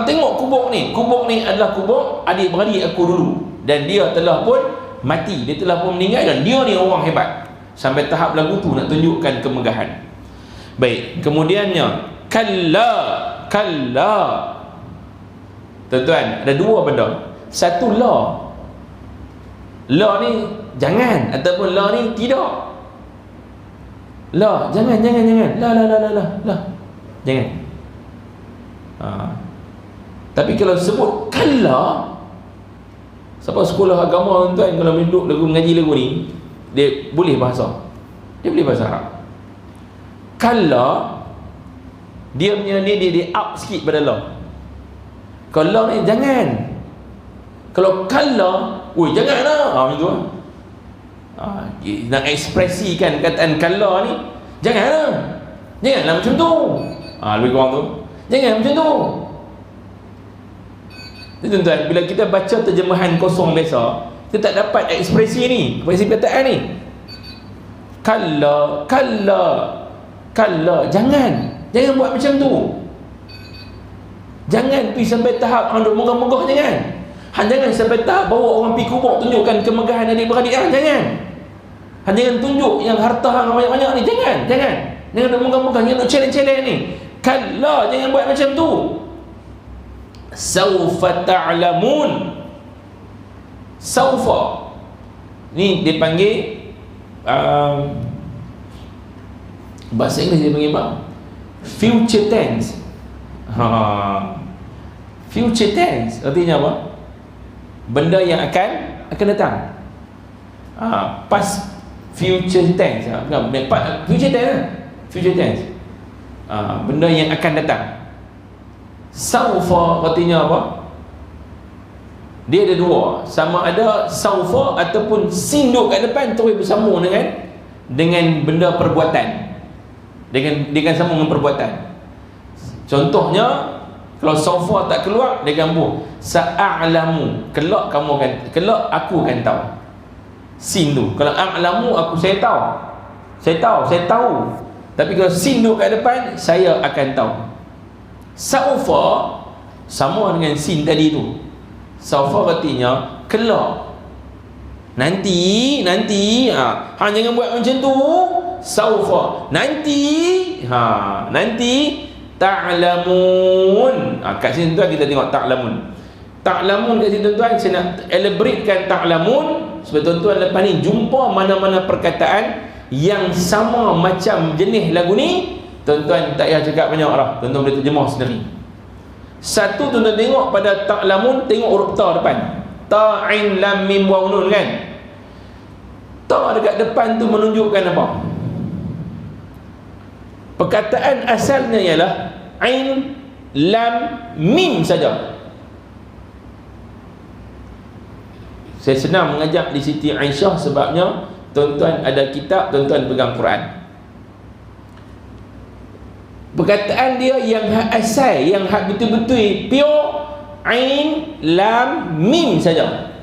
Tengok kubur ni. Kubur ni adalah kubur adik-beradik aku dulu, dan dia telah pun mati, dia telah pun meninggal, dan dia ni orang hebat. Sampai tahap lagu tu nak tunjukkan kemegahan. Baik, kemudiannya kalla. Tuan-tuan, ada dua benda. Satu la. La ni jangan, ataupun la ni tidak. La, jangan. La. Jangan. Tapi kalau sebut kalla, siapa sekolah agama tuan-tuan, kalau duduk lagu mengaji lagu ni, dia boleh bahasa. Dia boleh bahasa Arab. Kalla, dia punya ni dia up sikit pada la. Kalau la ni jangan. Kalau kalla, oi janganlah. Macam tu. Nak ekspresikan kataan kalla ni, janganlah macam tu. Lebih kurang tu. Jangan macam tu. Tuan-tuan, bila kita baca terjemahan kosong biasa, kita tak dapat ekspresi ni, ekspresi perkataan ni. Kalla, jangan buat macam tu. Jangan pergi sampai tahap hang duk megah-megah, jangan. Jangan sampai tahap bawa orang pergi kubur tunjukkan kemegahan adik-beradik. Jangan. Jangan tunjuk yang harta hang banyak-banyak ni. Jangan duk megah-megah, jangan duk challenge ni. Kalla, jangan buat macam tu. Saufa ta'lamun. Saufa ni dia panggil bahasa Inggeris dia panggil apa? Future tense. Future tense artinya apa? Benda yang akan datang. Past future tense. Future tense. Benda yang akan datang. Saufa artinya apa? Dia ada dua, sama ada saufa ataupun sin duduk kat depan terus bersambung dengan dengan benda perbuatan, dengan sama dengan perbuatan. Contohnya, kalau saufa tak keluar, dia gambung sa'alamu, kelak aku akan tahu. Sin tu, kalau a'lamu aku saya tahu. Tapi kalau sin tu kat depan, saya akan tahu. Saufa sama dengan sin tadi tu. Saufa artinya kelak, nanti jangan buat macam tu. Saufa nanti ta'lamun. Kat sini tuan kita tengok ta'lamun kat sini tuan, saya nak elaboratekan ta'lamun sebab tuan-tuan lepas ni jumpa mana-mana perkataan yang sama macam jenis lagu ni, tuan-tuan tak payah cakap banyak dah, tuan-tuan boleh terjemah sendiri. Satu, tuan-tuan tengok pada ta'lamun, tengok huruf ta depan, ta, ain, lam, mim, waw, nun kan. Ta dekat depan tu menunjukkan apa? Perkataan asalnya ialah ain, lam, mim saja. Saya senang mengajak di Siti Aisyah sebabnya tuan-tuan ada kitab, tuan-tuan pegang Quran. Perkataan dia yang hak asal, yang hak betul-betul pure, ain, lam, mim saja.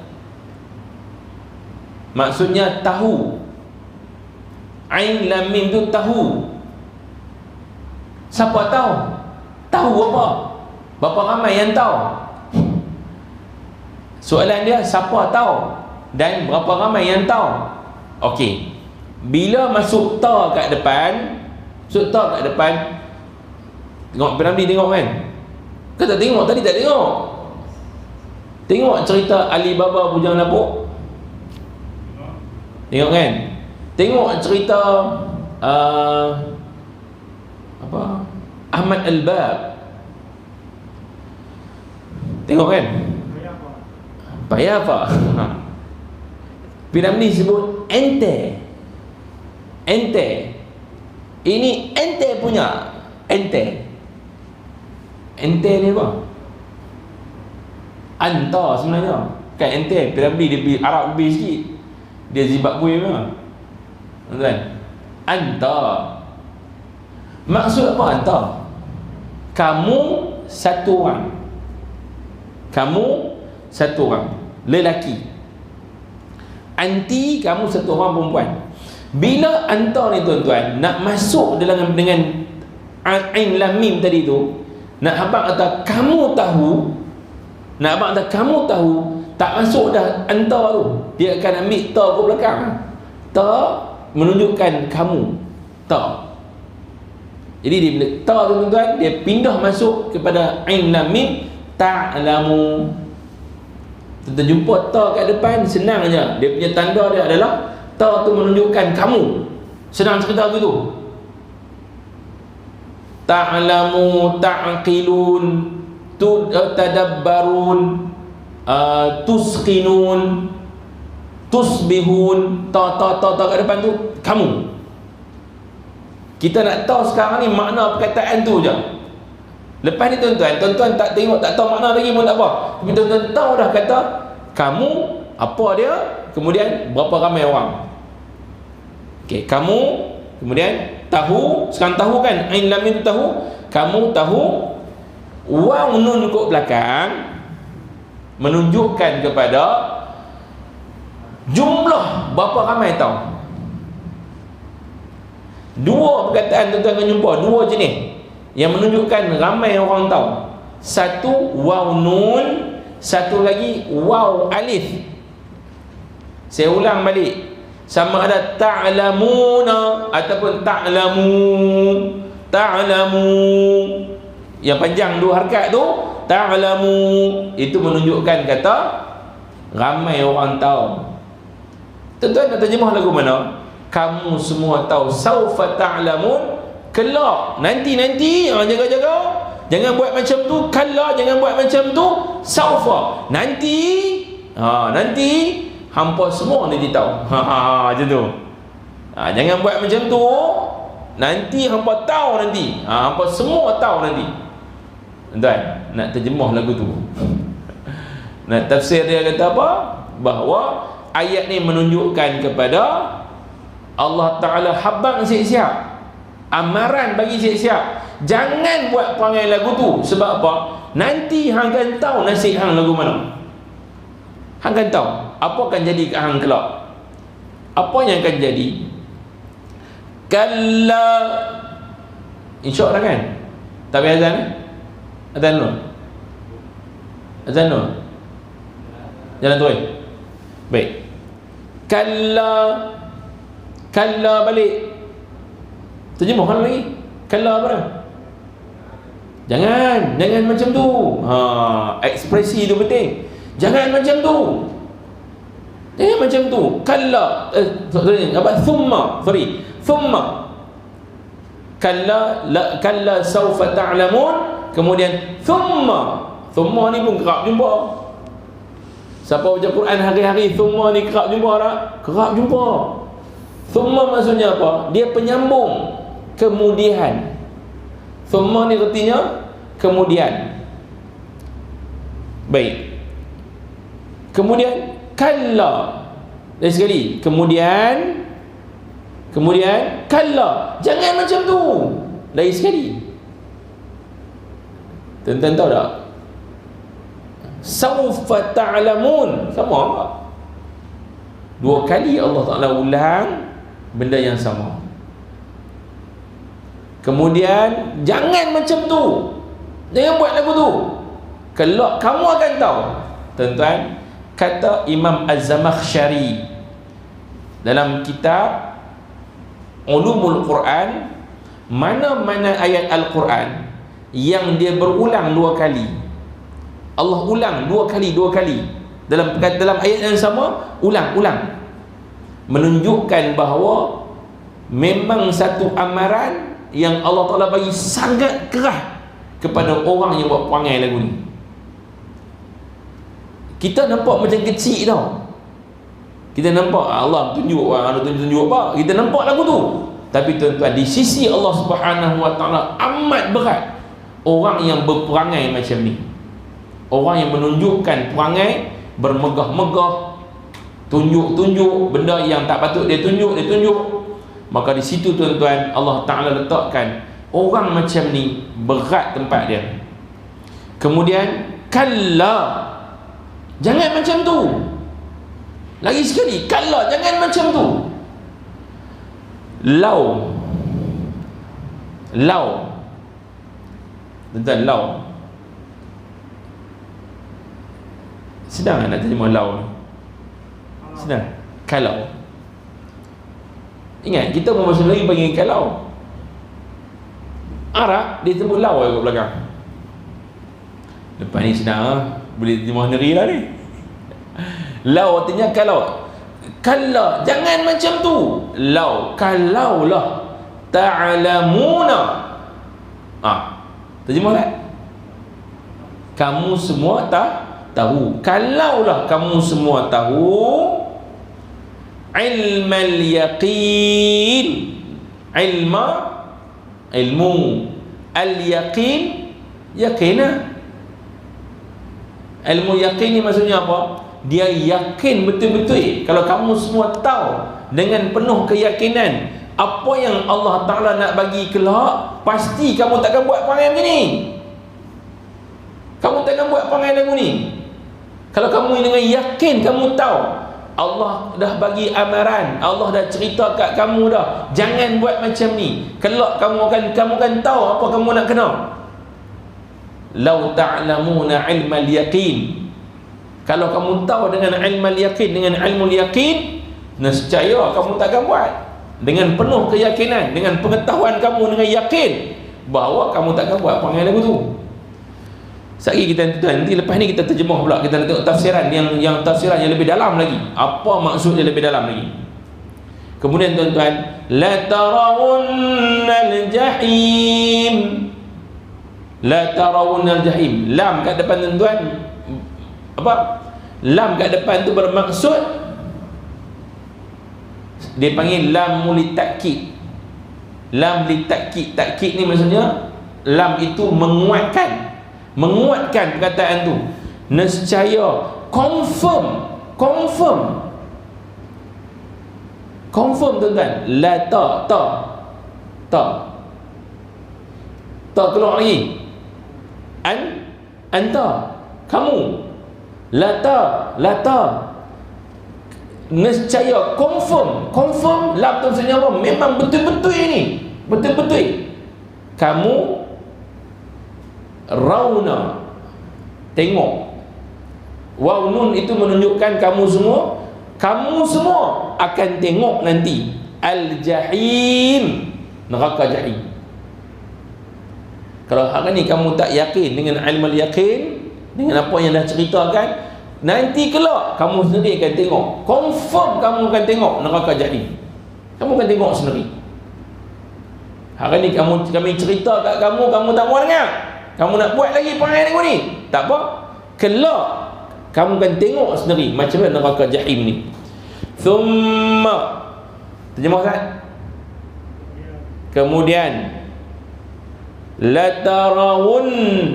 Maksudnya tahu. Ain, lam, mim tu tahu. Siapa tahu? Tahu apa? Berapa ramai yang tahu? Soalan dia, siapa tahu dan berapa ramai yang tahu? Okey. Bila masuk ta kat depan, tengok Piramli tengok kan? Kau tak tengok tadi, tak tengok. Tengok cerita Alibaba Bujang Lapuk. Tengok kan? Tengok cerita Ahmad Al-Bab. Tengok kan? Payah apa? Piramli sebut ente. Ini ente punya. Ente ni apa? Anta sebenarnya. Kan ente, Piramli dia pergi Arab lebih sikit. Dia Zimbabwe punya. Tuan-tuan, anta. Maksud apa anta? Kamu satu orang. Lelaki. Anti, kamu satu orang perempuan. Bila anta ni tuan-tuan nak masuk dalam dengan ain lam mim tadi tu, nak abang kata kamu tahu, tak masuk dah anta tu. Dia akan ambil ta ke belakang. Ta menunjukkan kamu. Ta. Jadi dia bila ta tu tuan-tuan, dia pindah masuk kepada ain lam mim, ta'lamu. Kita jumpa ta kat depan, senang je. Dia punya tanda dia adalah ta tu menunjukkan kamu. Senang cerita begitu. Ta'lamu, ta'qilun, tadabbarun, tusqinun, tusbihun. Ta kat depan tu kamu. Kita nak tahu sekarang ni makna perkataan tu je. Lepas ni tuan-tuan tak tengok, tak tahu makna lagi pun tak apa. Tapi tuan-tuan tahu dah kata kamu, apa dia, kemudian berapa ramai orang. Okey, kamu, kemudian tahu, sekarang tahu kan, ain lam mim tahu, kamu tahu, waw nun kat belakang menunjukkan kepada jumlah berapa ramai tahu. Dua perkataan tuan-tuan akan jumpa, dua jenis yang menunjukkan ramai orang tahu. Satu waw nun, satu lagi waw alif. Saya ulang balik, sama ada ta'lamuna ataupun ta'lamu. Yang panjang dua harakat tu, ta'lamu, itu menunjukkan kata ramai orang tahu. Tuan-tuan nak terjemah lagu mana? Kamu semua tahu, saufa ta'lamun, kelak, nanti, jaga-jaga, jangan buat macam tu. Kala, jangan buat macam tu. Saufa, nanti, hampa semua nanti tahu. Macam tu. Jangan buat macam tu. Nanti hampa tahu nanti. Hampa semua tahu nanti. Tuan, nak terjemah lagu tu. Nak tafsir dia kata apa? Bahawa ayat ni menunjukkan kepada Allah Ta'ala habang siap-siap, amaran bagi siap-siap. Jangan buat perangai lagu tu. Sebab apa? Nanti hang akan tahu nasib hang lagu mana. Hang akan tahu apa akan jadi kat hang kelak. Apa yang akan jadi? Kalla. InsyaAllah kan? Tak payah azan? Azan dulu? Azan dulu? Jalan terus? Baik. Kalla. Kalla balik. Terjemahkan lagi. Kalla apa dah? Jangan macam tu. Ekspresi tu penting. Jangan macam tu. Jangan macam tu. Kalla. Thumma. Kalla sawfa ta'lamun. Kemudian thumma ni pun kerap jumpa. Siapa baca Quran hari-hari, thumma ni kerap jumpa tak? Kerap jumpa. Thumma maksudnya apa? Dia penyambung. Kemudian. Thumma ni artinya kemudian. Baik. Kemudian kalla. Lagi sekali. Kemudian kalla. Jangan macam tu. Lagi sekali. Tuan-tuan tahu tak? Sawfa ta'lamun. Sama tak? 2 kali Allah Ta'ala ulang benda yang sama. Kemudian jangan macam tu. Jangan buat lagu tu. Kelak kamu akan tahu. Tuan-tuan, kata Imam Az-Zamakhsyari dalam kitab Ulumul Quran, mana-mana ayat Al-Quran yang dia berulang 2 kali, Allah ulang 2 kali dalam ayat yang sama, ulang, menunjukkan bahawa memang satu amaran yang Allah Ta'ala bagi sangat keras kepada orang yang buat perangai lagu ni. Kita nampak macam kecil tau. Kita nampak Allah tunjuk apa, kita nampak lagu tu. Tapi tuan-tuan, di sisi Allah Subhanahu Wa Ta'ala amat berat orang yang berperangai macam ni. Orang yang menunjukkan perangai bermegah-megah, tunjuk-tunjuk benda yang tak patut dia tunjuk. Maka di situ tuan-tuan, Allah Ta'ala letakkan orang macam ni berat tempat dia. Kemudian kalla, jangan macam tu. Lagi sekali, kalla, jangan macam tu. Lau. Tuan-tuan, lau. Sedang nak terjemah lau ni? Sedang. Kalau. Ingat, kita pun bahasa Melayu panggil kalau. Arab dia sebut lau kat belakang. Lepas ni senang, boleh terjemah sendiri lah ni. Lau artinya kalau. Kalla, jangan macam tu. Lau, kalaulah ta'lamuna. Terjemah kan? Kamu semua tahu. Kalaulah kamu semua tahu ilmal yaqin. Ilmu. Al-yaqin, yakinah. Ilmu yakin ni maksudnya apa? Dia yakin betul-betul. Kalau kamu semua tahu dengan penuh keyakinan apa yang Allah Ta'ala nak bagi kelak, pasti kamu takkan buat perangai macam ni. Kamu takkan buat perangai lagu ni. Kalau kamu dengan yakin, kamu tahu Allah dah bagi amaran, Allah dah cerita kat kamu dah, jangan buat macam ni. Kelak kamu akan tahu apa kamu nak kena. Lau ta'lamuna ilmal yaqin. Kalau kamu tahu dengan ilmal yaqin, dengan ilmu yaqin, nescaya kamu takkan buat. Dengan penuh keyakinan, dengan pengetahuan kamu dengan yakin bahawa kamu takkan buat perangai lagu tu. Sekali kita nanti lepas ni kita terjemah pula, kita nak tengok tafsiran yang tafsiran yang lebih dalam lagi. Apa maksudnya lebih dalam lagi? Kemudian tuan-tuan, la tarawunnal jahim. La tarawunnal jahim. Lam kat depan tuan-tuan apa? Lam kat depan tu bermaksud, dia panggil lam litakkid. Lam litakkid. Takkid ni maksudnya lam itu menguatkan perkataan tu. Nescaya, confirm. Confirm tuan-tuan. La ta keluar lagi. Anta, kamu. La ta nescaya, confirm lam tu maksudnya apa? Memang betul-betul ini, betul-betul kamu. Rauna, tengok. Waw nun itu menunjukkan kamu semua akan tengok nanti al-jahim, neraka jahim. Kalau hari ni kamu tak yakin dengan ilmu yakin, dengan apa yang dah ceritakan, nanti kelak kamu sendiri akan tengok, confirm kamu akan tengok neraka jahim. Kamu akan tengok sendiri. Hari ni kami cerita kat kamu tak mau dengar, kamu nak buat lagi perangai ni, tak apa, kelak kamu akan tengok sendiri macam mana neraka jahim ni. Thumma, terjemah kan? Kemudian la tarawun,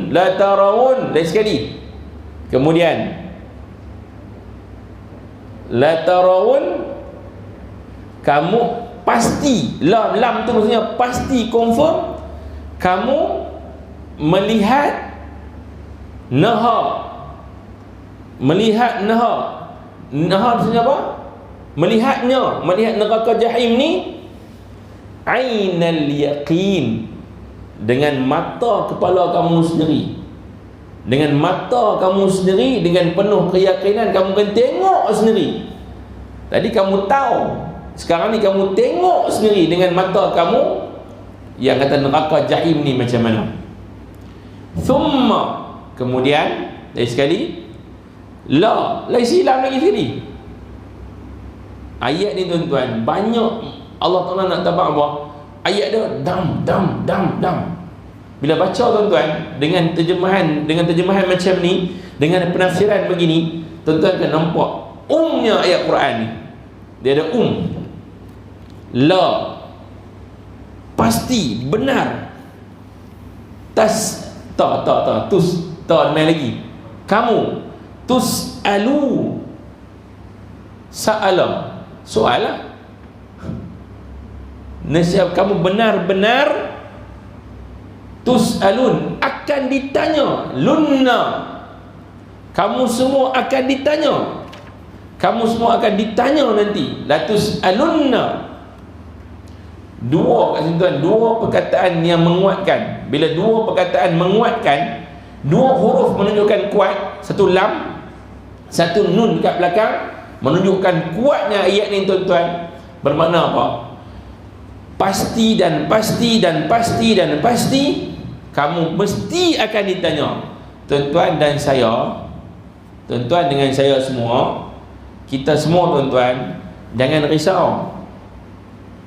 lain sekali. Kemudian la tarawun, kamu pasti, lam tu maksudnya pasti, confirm kamu melihat nahar maksudnya apa? Melihat neraka jahim ni ainal yaqin, dengan mata kepala kamu sendiri, dengan penuh keyakinan kamu akan tengok sendiri. Tadi kamu tahu, sekarang ni kamu tengok sendiri dengan mata kamu yang kata neraka jahim ni macam mana. Thumma, kemudian, lagi sekali, lain silam lagi sekali. Ayat ni tuan-tuan, banyak Allah Ta'ala nak tabak apa? Ayat dia dam. Bila baca tuan-tuan dengan terjemahan macam ni, dengan penafsiran begini, tuan-tuan akan nampak umnya ayat Quran ni. Dia ada la, pasti, benar. Main lagi. Kamu tus'alu, sa'ala, soalah. Nasihat kamu benar-benar tus'alun, akan ditanya. Lunna, kamu semua akan ditanya nanti. La tus'alunna, dua kat sini tuan, dua perkataan yang menguatkan. Bila dua perkataan menguatkan, dua huruf menunjukkan kuat, satu lam, satu nun kat belakang, menunjukkan kuatnya ayat ni tuan-tuan. Bermakna apa? Pasti, kamu mesti akan ditanya. Tuan-tuan dengan saya semua, kita semua tuan-tuan, jangan risau.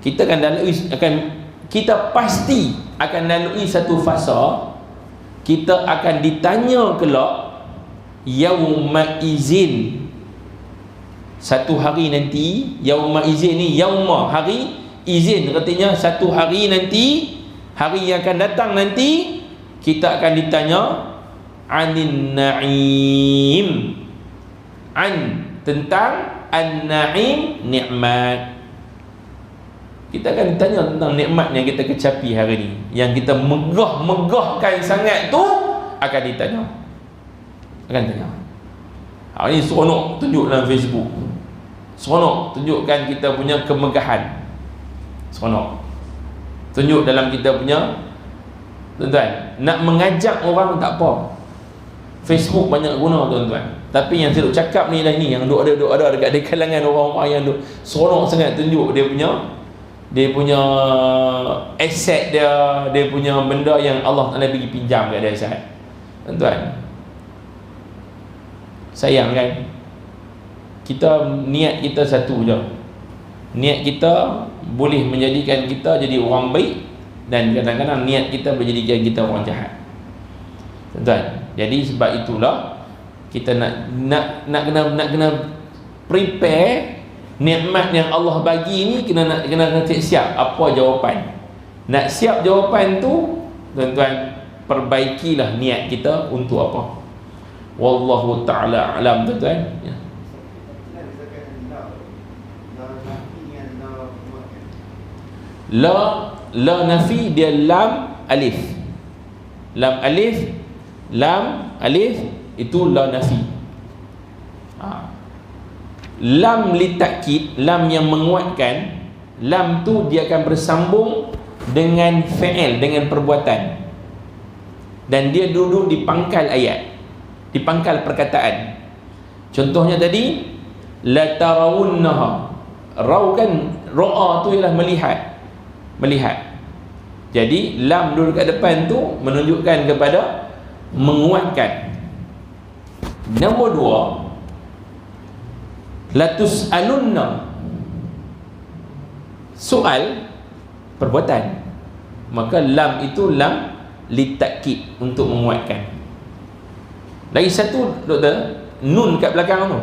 Kita pasti akan lalui satu fasa. Kita akan ditanya kelak yauma izin, satu hari nanti. Yauma izin ni, yauma hari, izin artinya satu hari nanti, hari yang akan datang nanti, kita akan ditanya anin na'im, tentang an-na'im, nikmat. Kita akan ditanya tentang nikmat yang kita kecapi hari ni, yang kita megahkan sangat tu, akan ditanya. Hari ni seronok tunjuk dalam Facebook, seronok tunjukkan kita punya kemegahan, seronok tunjuk dalam kita punya, tuan-tuan, nak mengajak orang tak apa, Facebook banyak guna tuan-tuan. Tapi yang saya duk cakap ni lah, ni yang duk ada dekat di kalangan orang-orang yang duk seronok sangat tunjuk dia punya aset dia punya benda yang Allah Ta'ala bagi pinjam kat dia, Ustaz. Tuan-tuan, sayang kan, kita niat kita satu je. Niat kita boleh menjadikan kita jadi orang baik, dan kadang-kadang niat kita menjadikan kita orang jahat, tuan-tuan. Jadi sebab itulah kita nak kena prepare. Nikmat yang Allah bagi ni kena siap apa jawapan. Nak siap jawapan tu, tuan-tuan, perbaikilah niat kita untuk apa. Wallahu ta'ala alam, tuan-tuan. Ya. La nafi dia lam alif. Lam alif itu la nafi. Lam li takkid, lam yang menguatkan, lam tu dia akan bersambung dengan fi'il, dengan perbuatan, dan dia duduk di pangkal ayat, di pangkal perkataan. Contohnya tadi, la tarawunnaha. Raw kan, ra'a tu ialah melihat. Jadi lam duduk kat depan tu menunjukkan kepada menguatkan. Nombor 2, latus alunna, soal, perbuatan. Maka lam itu lam litakkid, untuk menguatkan. Lagi satu doktor, nun kat belakang tu.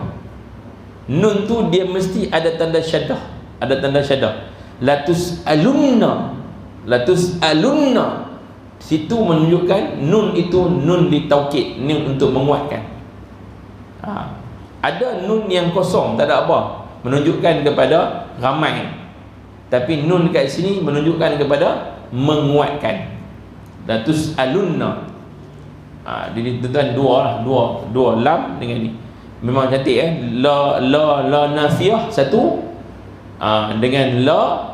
Nun tu dia mesti ada tanda syaddah, latus alunna, situ menunjukkan nun itu nun litaukid, nun untuk menguatkan. Ada nun yang kosong, tak ada apa, menunjukkan kepada ramai, tapi nun kat sini menunjukkan kepada menguatkan. Latus alunna. Jadi tuan dua lam dengan ni memang cantik la nafiyah satu, dengan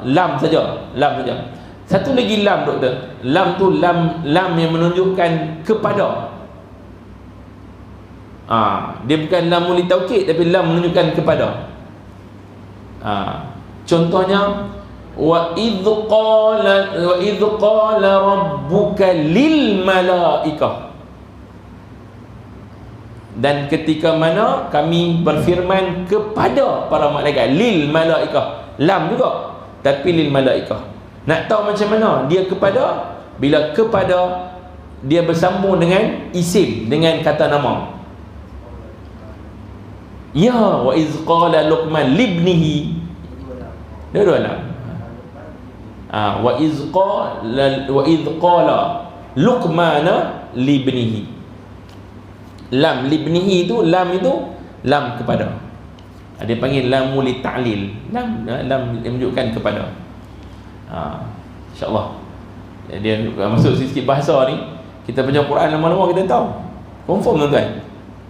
lam saja. Satu lagi lam doktor, lam tu lam yang menunjukkan kepada. Dia bukan lam li taukid, tapi lam menunjukkan kepada. Contohnya, wa idh qala rabbuka lil malaikah. Dan ketika mana kami berfirman kepada para malaikat, lil malaikah, lam juga, tapi lil malaikah. Nak tahu macam mana dia kepada? Bila kepada dia bersambung dengan isim, dengan kata nama. Ya, wa iz qala Luqman libnihi, dua lam. Wa iz qala Luqmana libnihi. Lam libnihi itu, lam kepada. Dia panggil lam li ta'lil. Lam menunjukkan kepada. InsyaAllah dia masuk sikit bahasa ni, kita baca Quran lama-lama kita tahu. Confirm tuan-tuan,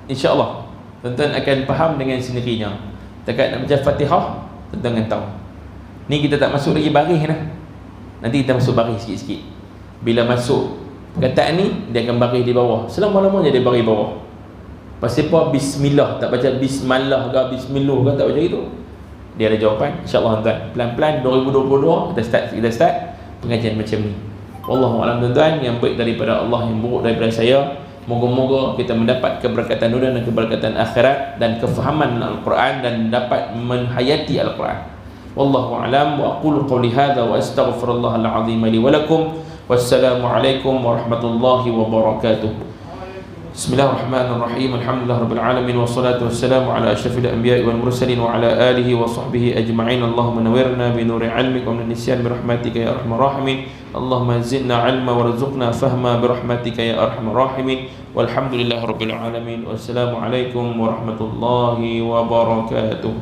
InsyaAllah tuan-tuan akan faham dengan sendirinya. Dekat nak baca Fatihah, tuan-tuan akan tahu. Ni kita tak masuk lagi baris dah. Nanti kita masuk baris sikit-sikit. Bila masuk perkataan ni, dia akan baris di bawah. Selama-lamanya dia baris bawah. Pasal apa bismillah tak baca bismillah ke bismillah ke, tak baca itu? Dia ada jawapan, insya-Allah tuan. Pelan-pelan 2022 kita start pengajian macam ni. Wallahu a'lam tuan-tuan. Yang baik daripada Allah, yang buruk daripada saya. Moga-moga kita mendapat keberkatan dunia dan keberkatan akhirat, dan kefahaman Al-Quran, dan dapat menhayati Al-Quran. Wallahu a'lam. Wa aqulu qawli hadza wa astaghfirullahal azim li wa lakum. Wassalamualaikum warahmatullahi wabarakatuh. Bismillahirrahmanirrahim. Alhamdulillah rabbil alamin, wassalatu wassalamu ala asyrafil anbiya'i wal mursalin wa ala alihi wa sahbihi ajma'in. Allahumma nawwirna bi nuri 'ilmika wa min nisyan bi rahmatika ya arhamar rahimin. Allahumma zidna 'ilma warzuqna fahma bi rahmatika ya arhamar rahimin. Walhamdulillahi rabbil alamin. Wassalamu alaikum warahmatullahi wabarakatuh.